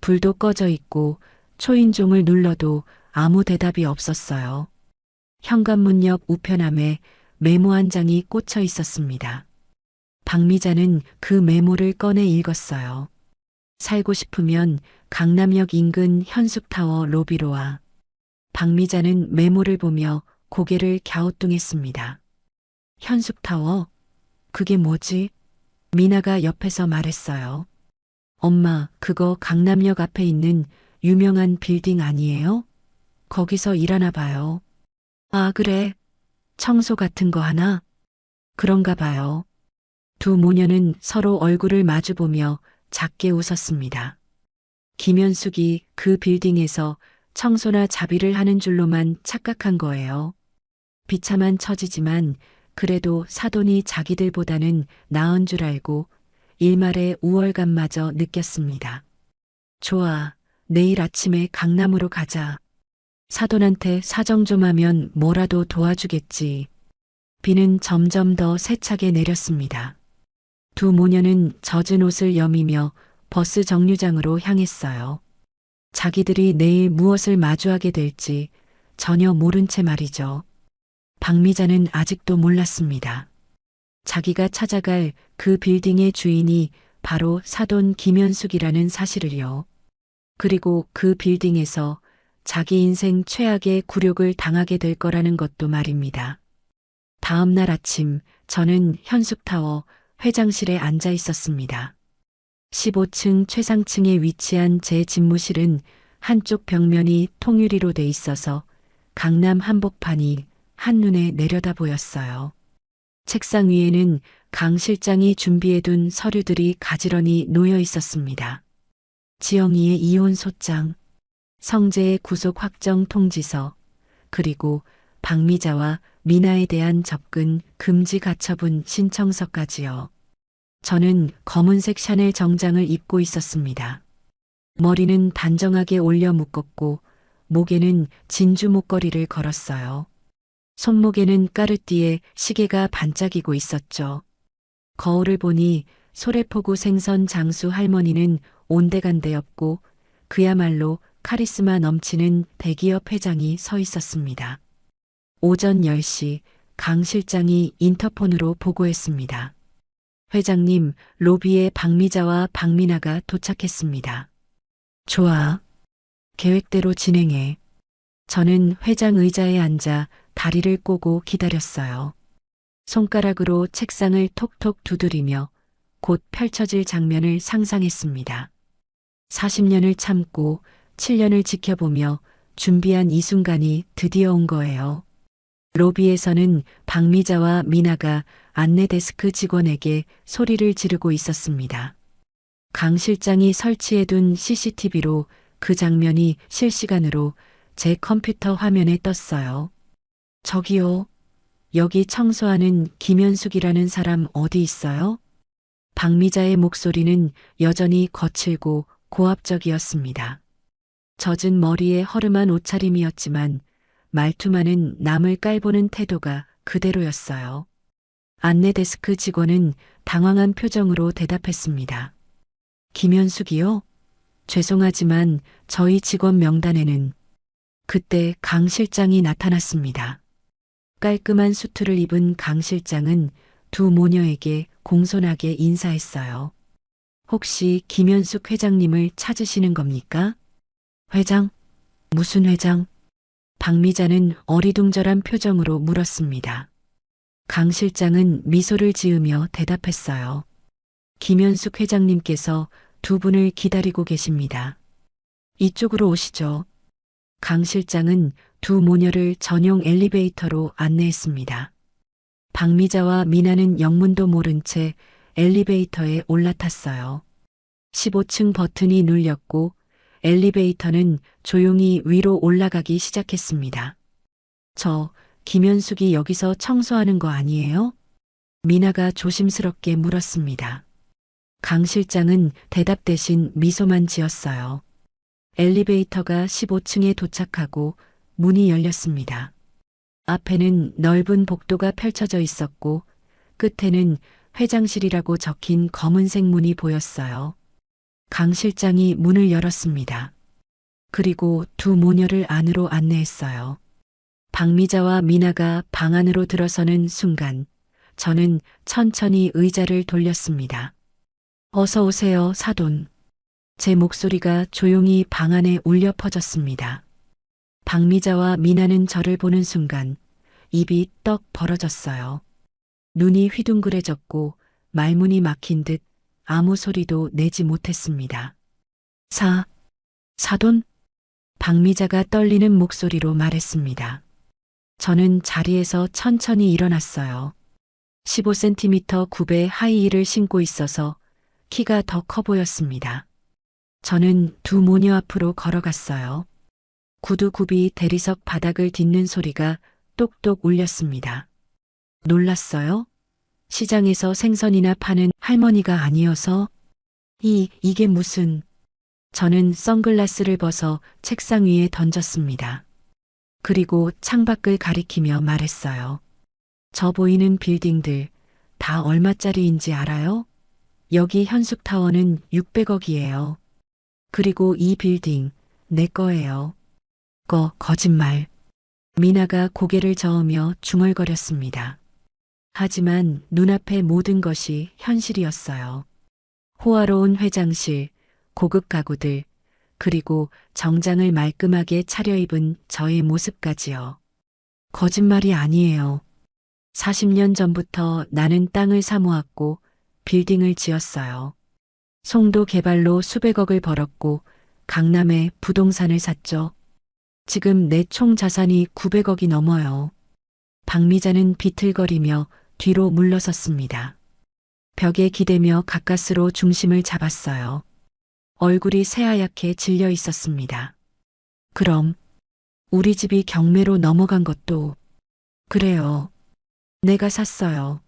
불도 꺼져 있고 초인종을 눌러도 아무 대답이 없었어요. 현관문 옆 우편함에 메모 한 장이 꽂혀 있었습니다. 박미자는 그 메모를 꺼내 읽었어요. 살고 싶으면 강남역 인근 현숙타워 로비로 와. 박미자는 메모를 보며 고개를 갸우뚱했습니다. 현숙타워? 그게 뭐지? 미나가 옆에서 말했어요. 엄마, 그거 강남역 앞에 있는 유명한 빌딩 아니에요? 거기서 일하나 봐요. 아, 그래. 청소 같은 거 하나? 그런가 봐요. 두 모녀는 서로 얼굴을 마주보며 작게 웃었습니다. 김현숙이 그 빌딩에서 청소나 자비를 하는 줄로만 착각한 거예요. 비참한 처지지만 그래도 사돈이 자기들보다는 나은 줄 알고 일말의 우월감마저 느꼈습니다. 좋아, 내일 아침에 강남으로 가자. 사돈한테 사정 좀 하면 뭐라도 도와주겠지. 비는 점점 더 세차게 내렸습니다. 두 모녀는 젖은 옷을 여미며 버스 정류장으로 향했어요. 자기들이 내일 무엇을 마주하게 될지 전혀 모른 채 말이죠. 박미자는 아직도 몰랐습니다. 자기가 찾아갈 그 빌딩의 주인이 바로 사돈 김현숙이라는 사실을요. 그리고 그 빌딩에서 자기 인생 최악의 굴욕을 당하게 될 거라는 것도 말입니다. 다음 날 아침 저는 현숙타워 회장실에 앉아 있었습니다. 15층 최상층에 위치한 제 집무실은 한쪽 벽면이 통유리로 돼 있어서 강남 한복판이 한눈에 내려다 보였어요. 책상 위에는 강 실장이 준비해둔 서류들이 가지런히 놓여 있었습니다. 지영이의 이혼 소장, 성재의 구속 확정 통지서, 그리고 박미자와 미나에 대한 접근 금지 가처분 신청서까지요. 저는 검은색 샤넬 정장을 입고 있었습니다. 머리는 단정하게 올려 묶었고 목에는 진주 목걸이를 걸었어요. 손목에는 까르띠에 시계가 반짝이고 있었죠. 거울을 보니 소래포구 생선 장수 할머니는 온데간데 없고 그야말로 카리스마 넘치는 대기업 회장이 서 있었습니다. 오전 10시 강 실장이 인터폰으로 보고했습니다. 회장님, 로비에 박미자와 박미나가 도착했습니다. 좋아. 계획대로 진행해. 저는 회장 의자에 앉아 다리를 꼬고 기다렸어요. 손가락으로 책상을 톡톡 두드리며 곧 펼쳐질 장면을 상상했습니다. 40년을 참고 7년을 지켜보며 준비한 이 순간이 드디어 온 거예요. 로비에서는 박미자와 미나가 안내 데스크 직원에게 소리를 지르고 있었습니다. 강 실장이 설치해둔 CCTV로 그 장면이 실시간으로 제 컴퓨터 화면에 떴어요. 저기요. 여기 청소하는 김현숙이라는 사람 어디 있어요? 박미자의 목소리는 여전히 거칠고 고압적이었습니다. 젖은 머리에 허름한 옷차림이었지만 말투만은 남을 깔보는 태도가 그대로였어요. 안내 데스크 직원은 당황한 표정으로 대답했습니다. 김현숙이요? 죄송하지만 저희 직원 명단에는. 그때 강 실장이 나타났습니다. 깔끔한 수트를 입은 강 실장은 두 모녀에게 공손하게 인사했어요. 혹시 김현숙 회장님을 찾으시는 겁니까? 회장? 무슨 회장? 박미자는 어리둥절한 표정으로 물었습니다. 강 실장은 미소를 지으며 대답했어요. 김현숙 회장님께서 두 분을 기다리고 계십니다. 이쪽으로 오시죠. 강 실장은 두 모녀를 전용 엘리베이터로 안내했습니다. 박미자와 미나는 영문도 모른 채 엘리베이터에 올라탔어요. 15층 버튼이 눌렸고 엘리베이터는 조용히 위로 올라가기 시작했습니다. 저 김현숙이 여기서 청소하는 거 아니에요? 미나가 조심스럽게 물었습니다. 강 실장은 대답 대신 미소만 지었어요. 엘리베이터가 15층에 도착하고 문이 열렸습니다. 앞에는 넓은 복도가 펼쳐져 있었고 끝에는 회장실이라고 적힌 검은색 문이 보였어요. 강 실장이 문을 열었습니다. 그리고 두 모녀를 안으로 안내했어요. 박미자와 미나가 방 안으로 들어서는 순간 저는 천천히 의자를 돌렸습니다. 어서 오세요, 사돈. 제 목소리가 조용히 방 안에 울려 퍼졌습니다. 박미자와 미나는 저를 보는 순간 입이 떡 벌어졌어요. 눈이 휘둥그레졌고 말문이 막힌 듯 아무 소리도 내지 못했습니다. 사돈? 박미자가 떨리는 목소리로 말했습니다. 저는 자리에서 천천히 일어났어요. 15cm 굽의 하이힐을 신고 있어서 키가 더 커 보였습니다. 저는 두 모녀 앞으로 걸어갔어요. 구두 굽이 대리석 바닥을 딛는 소리가 똑똑 울렸습니다. 놀랐어요? 시장에서 생선이나 파는 할머니가 아니어서 이게 무슨... 저는 선글라스를 벗어 책상 위에 던졌습니다. 그리고 창밖을 가리키며 말했어요. 저 보이는 빌딩들 다 얼마짜리인지 알아요? 여기 현숙타워는 600억이에요. 그리고 이 빌딩 내 거예요. 거짓말. 미나가 고개를 저으며 중얼거렸습니다. 하지만 눈앞의 모든 것이 현실이었어요. 호화로운 회장실, 고급 가구들, 그리고 정장을 말끔하게 차려입은 저의 모습까지요. 거짓말이 아니에요. 40년 전부터 나는 땅을 사모았고 빌딩을 지었어요. 송도 개발로 수백억을 벌었고 강남에 부동산을 샀죠. 지금 내 총 자산이 900억이 넘어요. 박미자는 비틀거리며 뒤로 물러섰습니다. 벽에 기대며 가까스로 중심을 잡았어요. 얼굴이 새하얗게 질려 있었습니다. 그럼 우리 집이 경매로 넘어간 것도 그래요. 내가 샀어요.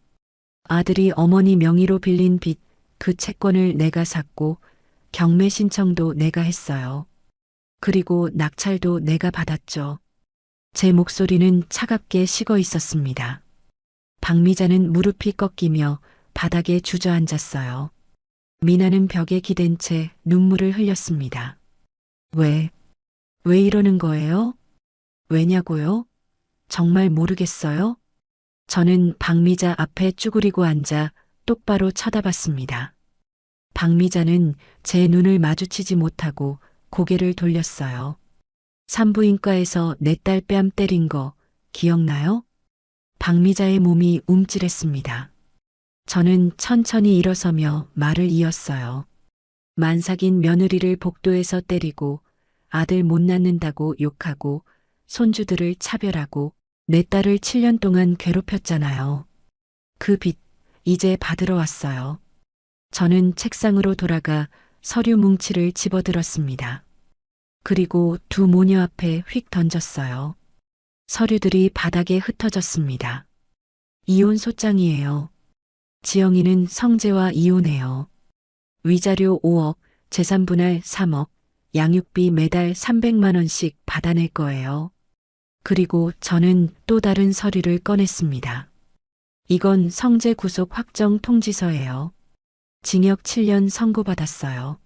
아들이 어머니 명의로 빌린 빚, 그 채권을 내가 샀고 경매 신청도 내가 했어요. 그리고 낙찰도 내가 받았죠. 제 목소리는 차갑게 식어 있었습니다. 박미자는 무릎이 꺾이며 바닥에 주저앉았어요. 미나는 벽에 기댄 채 눈물을 흘렸습니다. 왜 이러는 거예요? 왜냐고요? 정말 모르겠어요? 저는 박미자 앞에 쭈그리고 앉아 똑바로 쳐다봤습니다. 박미자는 제 눈을 마주치지 못하고 고개를 돌렸어요. 산부인과에서 내 딸 뺨 때린 거 기억나요? 박미자의 몸이 움찔했습니다. 저는 천천히 일어서며 말을 이었어요. 만삭인 며느리를 복도에서 때리고 아들 못 낳는다고 욕하고 손주들을 차별하고 내 딸을 7년 동안 괴롭혔잖아요. 그 빚 이제 받으러 왔어요. 저는 책상으로 돌아가 서류 뭉치를 집어들었습니다. 그리고 두 모녀 앞에 휙 던졌어요. 서류들이 바닥에 흩어졌습니다. 이혼 소장이에요. 지영이는 성재와 이혼해요. 위자료 5억, 재산 분할 3억, 양육비 매달 300만 원씩 받아낼 거예요. 그리고 저는 또 다른 서류를 꺼냈습니다. 이건 성재 구속 확정 통지서예요. 징역 7년 선고받았어요.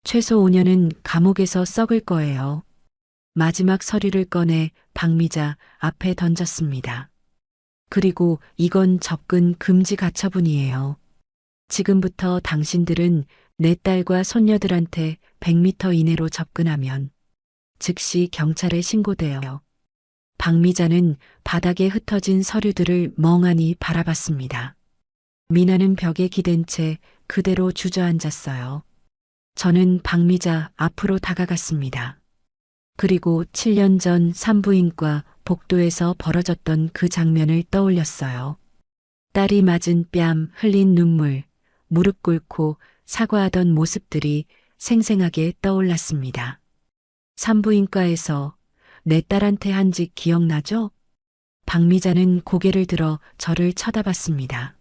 최소 5년은 감옥에서 썩을 거예요. 마지막 서류를 꺼내 박미자 앞에 던졌습니다. 그리고 이건 접근 금지 가처분이에요. 지금부터 당신들은 내 딸과 손녀들한테 100m 이내로 접근하면 즉시 경찰에 신고돼요. 박미자는 바닥에 흩어진 서류들을 멍하니 바라봤습니다. 미나는 벽에 기댄 채 그대로 주저앉았어요. 저는 박미자 앞으로 다가갔습니다. 그리고 7년 전 산부인과 복도에서 벌어졌던 그 장면을 떠올렸어요. 딸이 맞은 뺨, 흘린 눈물, 무릎 꿇고 사과하던 모습들이 생생하게 떠올랐습니다. 산부인과에서 내 딸한테 한 짓 기억나죠? 박미자는 고개를 들어 저를 쳐다봤습니다.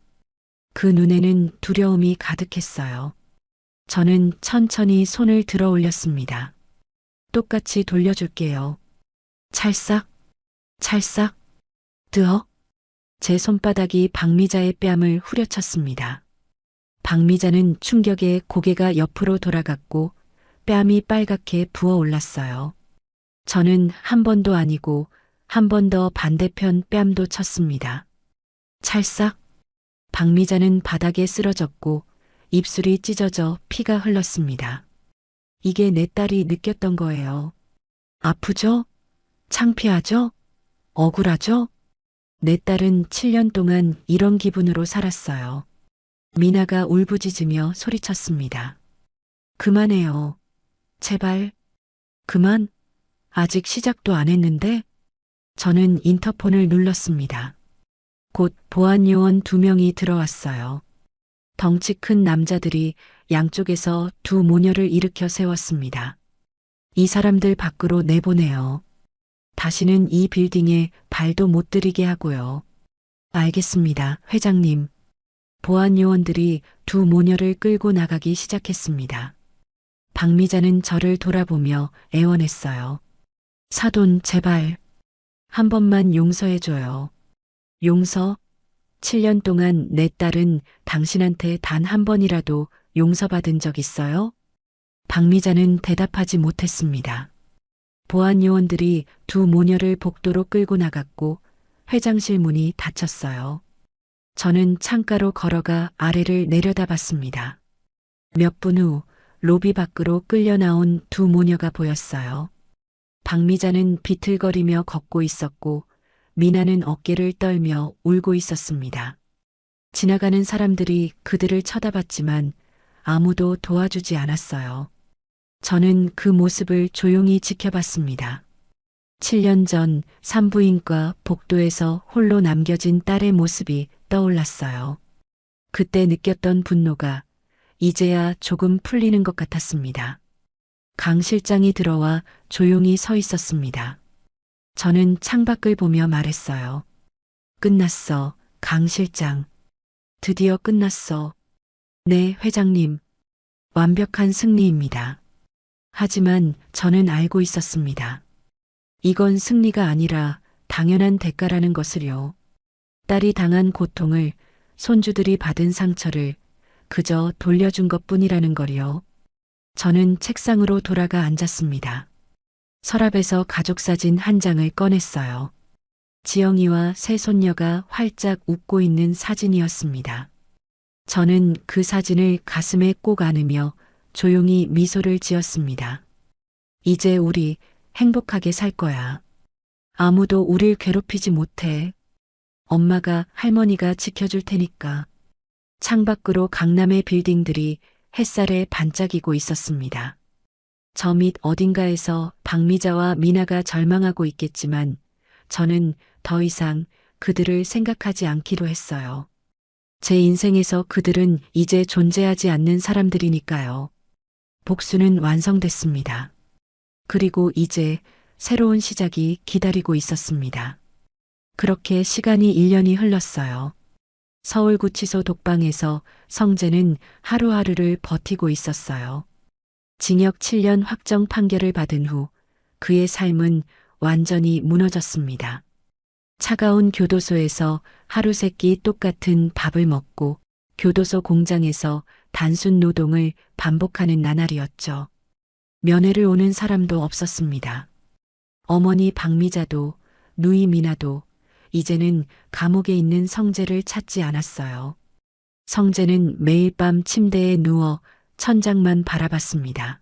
그 눈에는 두려움이 가득했어요. 저는 천천히 손을 들어 올렸습니다. 똑같이 돌려줄게요. 찰싹, 찰싹, 드어. 제 손바닥이 박미자의 뺨을 후려쳤습니다. 박미자는 충격에 고개가 옆으로 돌아갔고 뺨이 빨갛게 부어올랐어요. 저는 한 번도 아니고 한 번 더 반대편 뺨도 쳤습니다. 찰싹. 박미자는 바닥에 쓰러졌고 입술이 찢어져 피가 흘렀습니다. 이게 내 딸이 느꼈던 거예요. 아프죠? 창피하죠? 억울하죠? 내 딸은 7년 동안 이런 기분으로 살았어요. 미나가 울부짖으며 소리쳤습니다. 그만해요. 제발. 그만. 아직 시작도 안 했는데? 저는 인터폰을 눌렀습니다. 곧 보안요원 2명이 들어왔어요. 덩치 큰 남자들이 양쪽에서 두 모녀를 일으켜 세웠습니다. 이 사람들 밖으로 내보내요. 다시는 이 빌딩에 발도 못 들이게 하고요. 알겠습니다, 회장님. 보안요원들이 두 모녀를 끌고 나가기 시작했습니다. 박미자는 저를 돌아보며 애원했어요. 사돈, 제발. 한 번만 용서해줘요. 용서? 7년 동안 내 딸은 당신한테 단 한 번이라도 용서받은 적 있어요? 박미자는 대답하지 못했습니다. 보안요원들이 두 모녀를 복도로 끌고 나갔고 회장실 문이 닫혔어요. 저는 창가로 걸어가 아래를 내려다봤습니다. 몇 분 후 로비 밖으로 끌려 나온 두 모녀가 보였어요. 박미자는 비틀거리며 걷고 있었고 미나는 어깨를 떨며 울고 있었습니다. 지나가는 사람들이 그들을 쳐다봤지만 아무도 도와주지 않았어요. 저는 그 모습을 조용히 지켜봤습니다. 7년 전 산부인과 복도에서 홀로 남겨진 딸의 모습이 떠올랐어요. 그때 느꼈던 분노가 이제야 조금 풀리는 것 같았습니다. 강 실장이 들어와 조용히 서 있었습니다. 저는 창밖을 보며 말했어요. 끝났어, 강 실장. 드디어 끝났어. 네, 회장님. 완벽한 승리입니다. 하지만 저는 알고 있었습니다. 이건 승리가 아니라 당연한 대가라는 것을요. 딸이 당한 고통을, 손주들이 받은 상처를 그저 돌려준 것뿐이라는 걸요. 저는 책상으로 돌아가 앉았습니다. 서랍에서 가족사진 한 장을 꺼냈어요. 지영이와 새 손녀가 활짝 웃고 있는 사진이었습니다. 저는 그 사진을 가슴에 꼭 안으며 조용히 미소를 지었습니다. 이제 우리 행복하게 살 거야. 아무도 우릴 괴롭히지 못해. 엄마가 할머니가 지켜줄 테니까. 창밖으로 강남의 빌딩들이 햇살에 반짝이고 있었습니다. 저 밑 어딘가에서 박미자와 미나가 절망하고 있겠지만 저는 더 이상 그들을 생각하지 않기로 했어요. 제 인생에서 그들은 이제 존재하지 않는 사람들이니까요. 복수는 완성됐습니다. 그리고 이제 새로운 시작이 기다리고 있었습니다. 그렇게 시간이 1년이 흘렀어요. 서울구치소 독방에서 성재는 하루하루를 버티고 있었어요. 징역 7년 확정 판결을 받은 후 그의 삶은 완전히 무너졌습니다. 차가운 교도소에서 하루 세끼 똑같은 밥을 먹고 교도소 공장에서 단순 노동을 반복하는 나날이었죠. 면회를 오는 사람도 없었습니다. 어머니 박미자도 누이 미나도 이제는 감옥에 있는 성재를 찾지 않았어요. 성재는 매일 밤 침대에 누워 천장만 바라봤습니다.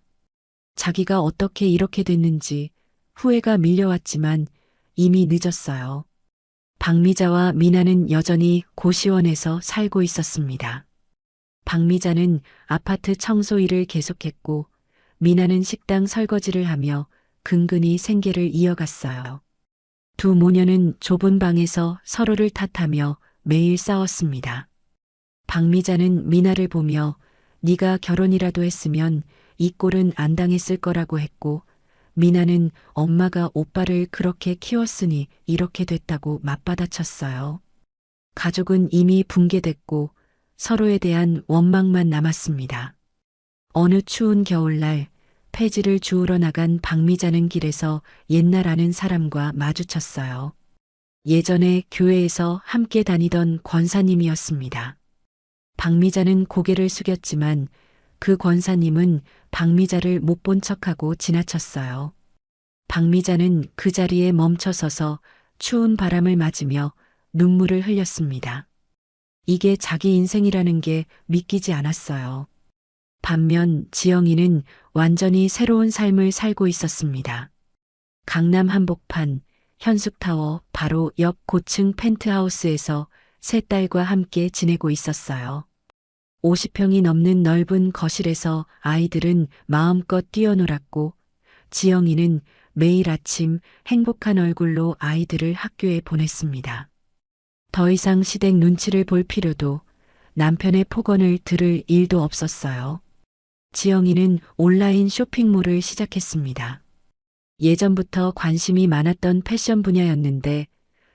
자기가 어떻게 이렇게 됐는지 후회가 밀려왔지만 이미 늦었어요. 박미자와 미나는 여전히 고시원에서 살고 있었습니다. 박미자는 아파트 청소 일을 계속했고 미나는 식당 설거지를 하며 근근히 생계를 이어갔어요. 두 모녀는 좁은 방에서 서로를 탓하며 매일 싸웠습니다. 박미자는 미나를 보며 네가 결혼이라도 했으면 이 꼴은 안 당했을 거라고 했고 미나는 엄마가 오빠를 그렇게 키웠으니 이렇게 됐다고 맞받아쳤어요. 가족은 이미 붕괴됐고 서로에 대한 원망만 남았습니다. 어느 추운 겨울날 폐지를 주우러 나간 박미자는 길에서 옛날 아는 사람과 마주쳤어요. 예전에 교회에서 함께 다니던 권사님이었습니다. 박미자는 고개를 숙였지만 그 권사님은 박미자를 못 본 척하고 지나쳤어요. 박미자는 그 자리에 멈춰서서 추운 바람을 맞으며 눈물을 흘렸습니다. 이게 자기 인생이라는 게 믿기지 않았어요. 반면 지영이는 완전히 새로운 삶을 살고 있었습니다. 강남 한복판 현숙타워 바로 옆 고층 펜트하우스에서 세 딸과 함께 지내고 있었어요. 50평이 넘는 넓은 거실에서 아이들은 마음껏 뛰어놀았고 지영이는 매일 아침 행복한 얼굴로 아이들을 학교에 보냈습니다. 더 이상 시댁 눈치를 볼 필요도 남편의 폭언을 들을 일도 없었어요. 지영이는 온라인 쇼핑몰을 시작했습니다. 예전부터 관심이 많았던 패션 분야였는데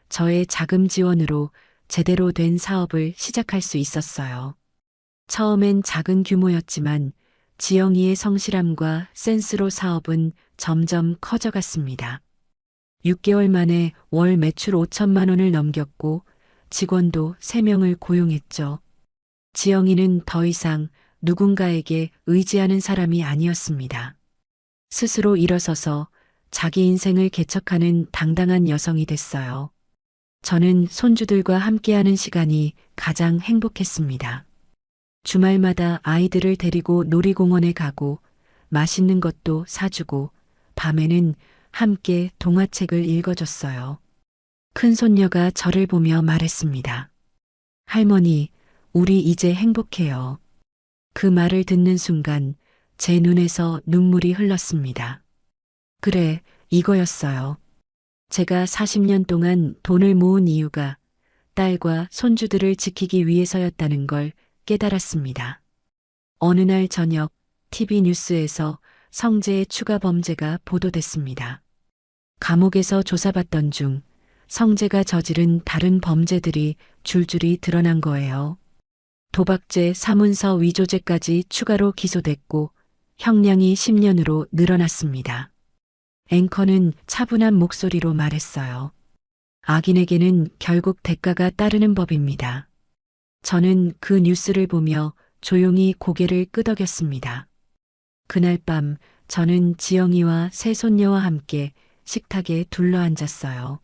저의 자금 지원으로 제대로 된 사업을 시작할 수 있었어요. 처음엔 작은 규모였지만 지영이의 성실함과 센스로 사업은 점점 커져갔습니다. 6개월 만에 월 매출 5천만 원을 넘겼고 직원도 3명을 고용했죠. 지영이는 더 이상 누군가에게 의지하는 사람이 아니었습니다. 스스로 일어서서 자기 인생을 개척하는 당당한 여성이 됐어요. 저는 손주들과 함께하는 시간이 가장 행복했습니다. 주말마다 아이들을 데리고 놀이공원에 가고 맛있는 것도 사주고 밤에는 함께 동화책을 읽어줬어요. 큰 손녀가 저를 보며 말했습니다. 할머니, 우리 이제 행복해요. 그 말을 듣는 순간 제 눈에서 눈물이 흘렀습니다. 그래, 이거였어요. 제가 40년 동안 돈을 모은 이유가 딸과 손주들을 지키기 위해서였다는 걸 깨달았습니다. 어느 날 저녁 TV 뉴스에서 성재의 추가 범죄가 보도됐습니다. 감옥에서 조사받던 중 성재가 저지른 다른 범죄들이 줄줄이 드러난 거예요. 도박죄, 사문서 위조죄까지 추가로 기소됐고 형량이 10년으로 늘어났습니다. 앵커는 차분한 목소리로 말했어요. 악인에게는 결국 대가가 따르는 법입니다. 저는 그 뉴스를 보며 조용히 고개를 끄덕였습니다. 그날 밤 저는 지영이와 새손녀와 함께 식탁에 둘러앉았어요.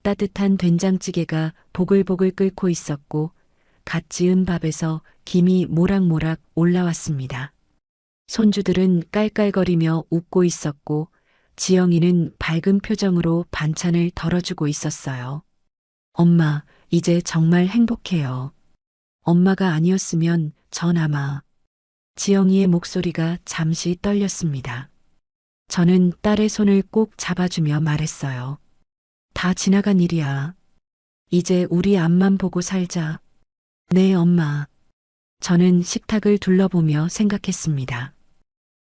따뜻한 된장찌개가 보글보글 끓고 있었고 갓 지은 밥에서 김이 모락모락 올라왔습니다. 손주들은 깔깔거리며 웃고 있었고 지영이는 밝은 표정으로 반찬을 덜어주고 있었어요. 엄마, 이제 정말 행복해요. 엄마가 아니었으면 전 아마. 지영이의 목소리가 잠시 떨렸습니다. 저는 딸의 손을 꼭 잡아주며 말했어요. 다 지나간 일이야. 이제 우리 앞만 보고 살자. 네, 엄마. 저는 식탁을 둘러보며 생각했습니다.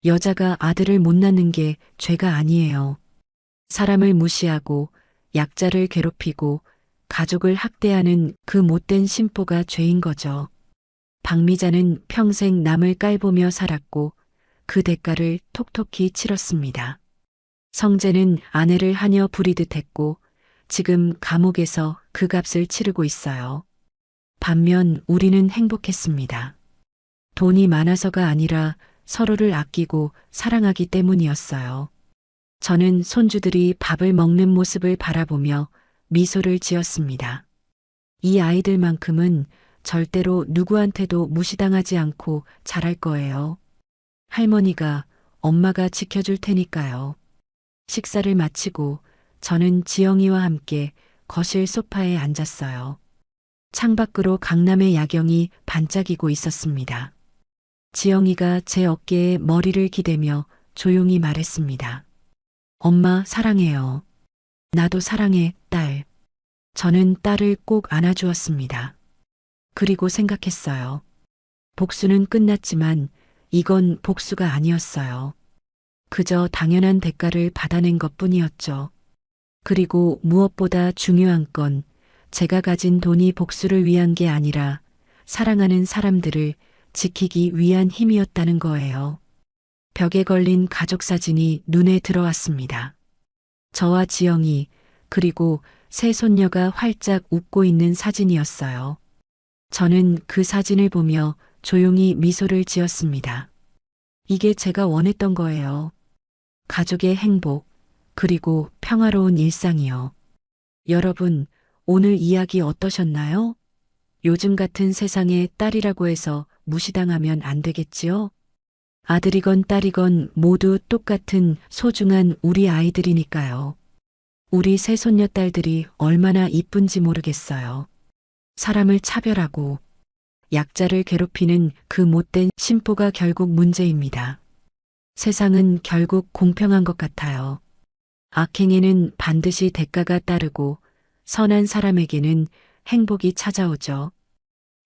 여자가 아들을 못 낳는 게 죄가 아니에요. 사람을 무시하고 약자를 괴롭히고 가족을 학대하는 그 못된 심보가 죄인 거죠. 박미자는 평생 남을 깔보며 살았고 그 대가를 톡톡히 치렀습니다. 성재는 아내를 하녀 부리듯 했고 지금 감옥에서 그 값을 치르고 있어요. 반면 우리는 행복했습니다. 돈이 많아서가 아니라 서로를 아끼고 사랑하기 때문이었어요. 저는 손주들이 밥을 먹는 모습을 바라보며 미소를 지었습니다. 이 아이들만큼은 절대로 누구한테도 무시당하지 않고 자랄 거예요. 할머니가, 엄마가 지켜줄 테니까요. 식사를 마치고 저는 지영이와 함께 거실 소파에 앉았어요. 창밖으로 강남의 야경이 반짝이고 있었습니다. 지영이가 제 어깨에 머리를 기대며 조용히 말했습니다. 엄마 사랑해요. 나도 사랑해, 딸. 저는 딸을 꼭 안아주었습니다. 그리고 생각했어요. 복수는 끝났지만 이건 복수가 아니었어요. 그저 당연한 대가를 받아낸 것뿐이었죠. 그리고 무엇보다 중요한 건 제가 가진 돈이 복수를 위한 게 아니라 사랑하는 사람들을 지키기 위한 힘이었다는 거예요. 벽에 걸린 가족 사진이 눈에 들어왔습니다. 저와 지영이 그리고 새 손녀가 활짝 웃고 있는 사진이었어요. 저는 그 사진을 보며 조용히 미소를 지었습니다. 이게 제가 원했던 거예요. 가족의 행복, 그리고 평화로운 일상이요. 여러분, 오늘 이야기 어떠셨나요? 요즘 같은 세상에 딸이라고 해서 무시당하면 안 되겠지요? 아들이건 딸이건 모두 똑같은 소중한 우리 아이들이니까요. 우리 새손녀 딸들이 얼마나 이쁜지 모르겠어요. 사람을 차별하고 약자를 괴롭히는 그 못된 심보가 결국 문제입니다. 세상은 결국 공평한 것 같아요. 악행에는 반드시 대가가 따르고 선한 사람에게는 행복이 찾아오죠.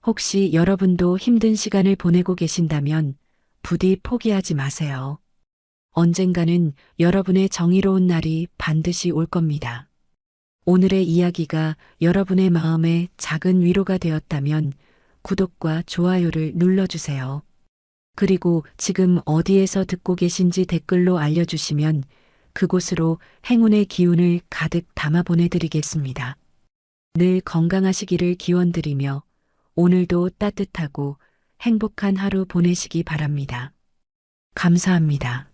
혹시 여러분도 힘든 시간을 보내고 계신다면 부디 포기하지 마세요. 언젠가는 여러분의 정의로운 날이 반드시 올 겁니다. 오늘의 이야기가 여러분의 마음에 작은 위로가 되었다면 구독과 좋아요를 눌러주세요. 그리고 지금 어디에서 듣고 계신지 댓글로 알려주시면 그곳으로 행운의 기운을 가득 담아 보내드리겠습니다. 늘 건강하시기를 기원드리며 오늘도 따뜻하고 행복한 하루 보내시기 바랍니다. 감사합니다.